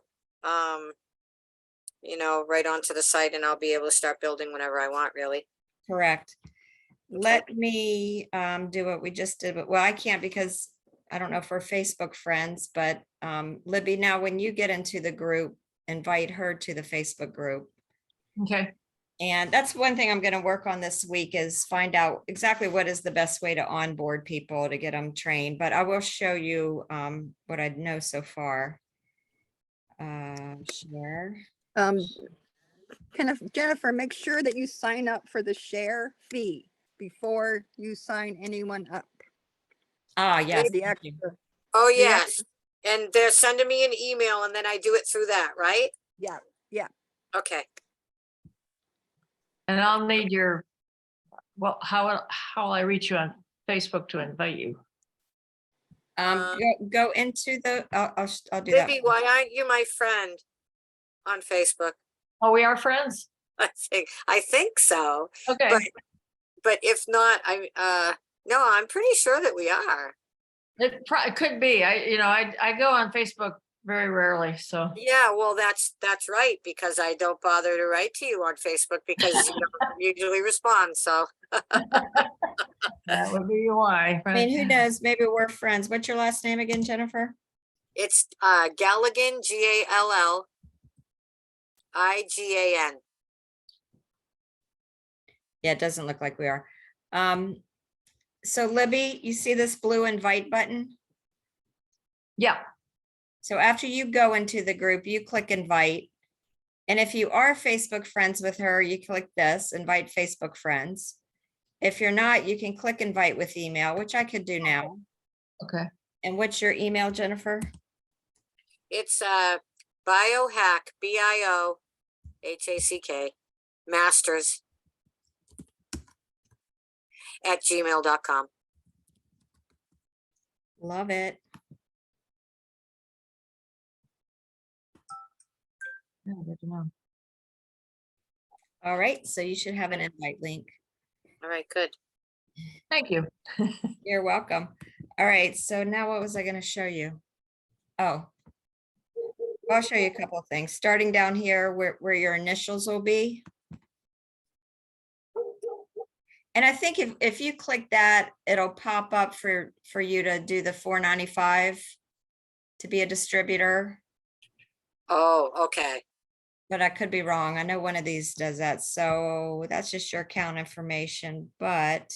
you know, right onto the site and I'll be able to start building whenever I want, really. Correct. Let me do what we just did, but well, I can't because I don't know if we're Facebook friends, but Libby, now when you get into the group, invite her to the Facebook group. Okay. And that's one thing I'm going to work on this week is find out exactly what is the best way to onboard people to get them trained. But I will show you what I know so far. Share. Jennifer, make sure that you sign up for the share fee before you sign anyone up. Ah, yes. The thank you. extra, Oh, Yeah. yes. And they're sending me an email and then I do it through that, right? yeah. Okay. And I'll need your, well, how will I reach you on Facebook to invite you? Go into the, I'll do that. Libby, why aren't you my friend on Facebook? Oh, we are friends? I think so. Okay. But if not, no, I'm pretty sure that we are. It could be. I go on Facebook very rarely, so. Yeah, well, that's right, because I don't bother to write to you on Facebook because you don't usually respond, so. That would be why. I mean, who knows? Maybe we're friends. What's your last name again, Jennifer? It's Galligan, Galligan. Yeah, it doesn't look like we are. So Libby, you see this blue invite button? Yeah, So after you go into the group, you click invite. And if you are Facebook friends with her, you click this, invite Facebook friends. If you're not, you can click invite with email, which I could do now. okay. And what's your email, Jennifer? It's biohack, BIOHACK, masters @gmail.com. Love it. Yeah, good to know. All right, so you should have an invite link. All right, good. Thank you. You're welcome. All right, so now what was I gonna show you? Oh. I'll show you a couple of things, starting down here where your initials will be. And I think if you click that, it'll pop up for you to do the $4.95 to be a distributor, Oh, okay. but I could be wrong. I know one of these does that. So that's just your account information, but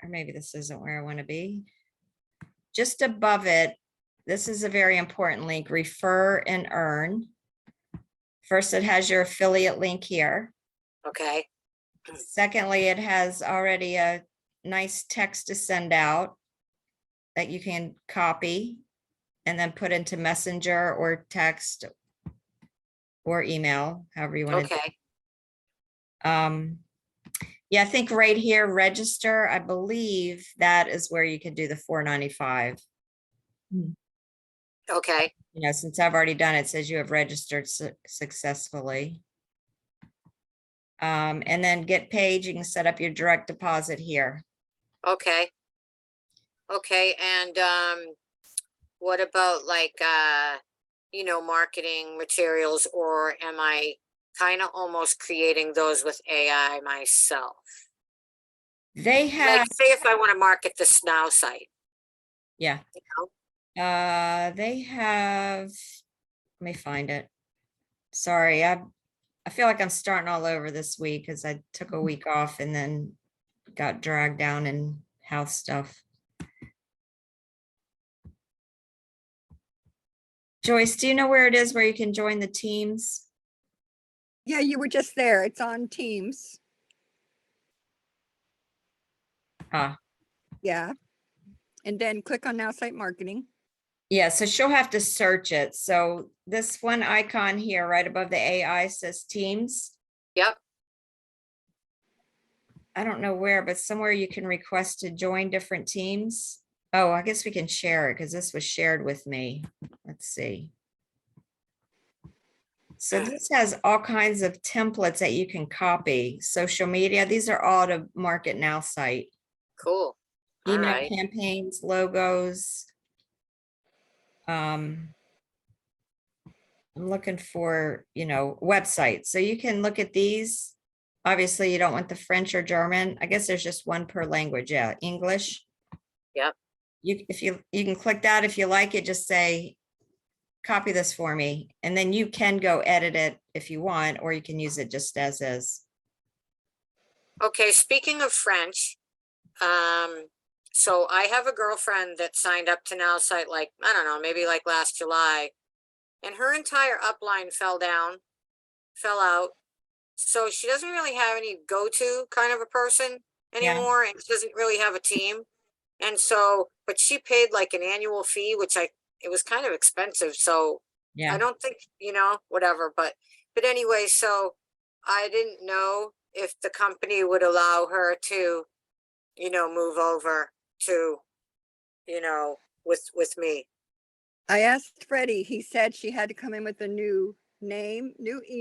or maybe this isn't where I want to be. Just above it, this is a very important link, refer and earn. First, it has your affiliate link here. Okay. Secondly, it has already a nice text to send out that you can copy and then put into Messenger or text or email, however you want to. Okay. Yeah, I think right here, register, I believe that is where you can do the $4.95. Okay. You know, since I've already done it, it says you have registered successfully. And then get paid, you can set up your direct deposit here. Okay. Okay, and what about like marketing materials, or am I kind of almost creating those with AI myself? They Like, have, say if I want to market the Now site, yeah. you know? They have, let me find it. Sorry, I feel like I'm starting all over this week because I took a week off and then got dragged down in house stuff. Joyce, do you know where it is where you can join the teams? Yeah, you were just there. It's on Teams. Ah, Yeah. And then click on Now Site Marketing. yeah, so she'll have to search it. So this one icon here, right above the AI says Teams. Yep. I don't know where, but somewhere you can request to join different teams. Oh, I guess we can share it because this was shared with me. Let's see. So this has all kinds of templates that you can copy. Social media, these are all to Market Now site. Cool. All Email right. campaigns, logos. I'm looking for, websites. So you can look at these. Obviously, you don't want the French or German. I guess there's just one per language. Yeah, English. Yep. You can click that if you like it, just say, copy this for me. And then you can go edit it if you want, or you can use it just as is. Okay, speaking of French, so I have a girlfriend that signed up to Now site, like, I don't know, maybe like last July, and her entire upline fell out. So she doesn't really have any go-to kind of a person Yeah. anymore, and she doesn't really have a team. And so, but she paid like an annual fee, which it was kind of expensive. So Yeah. I don't think, whatever, but anyway, so I didn't know if the company would allow her to, move over to, with me. I asked Freddie, he said she had to come in with a new name, new email.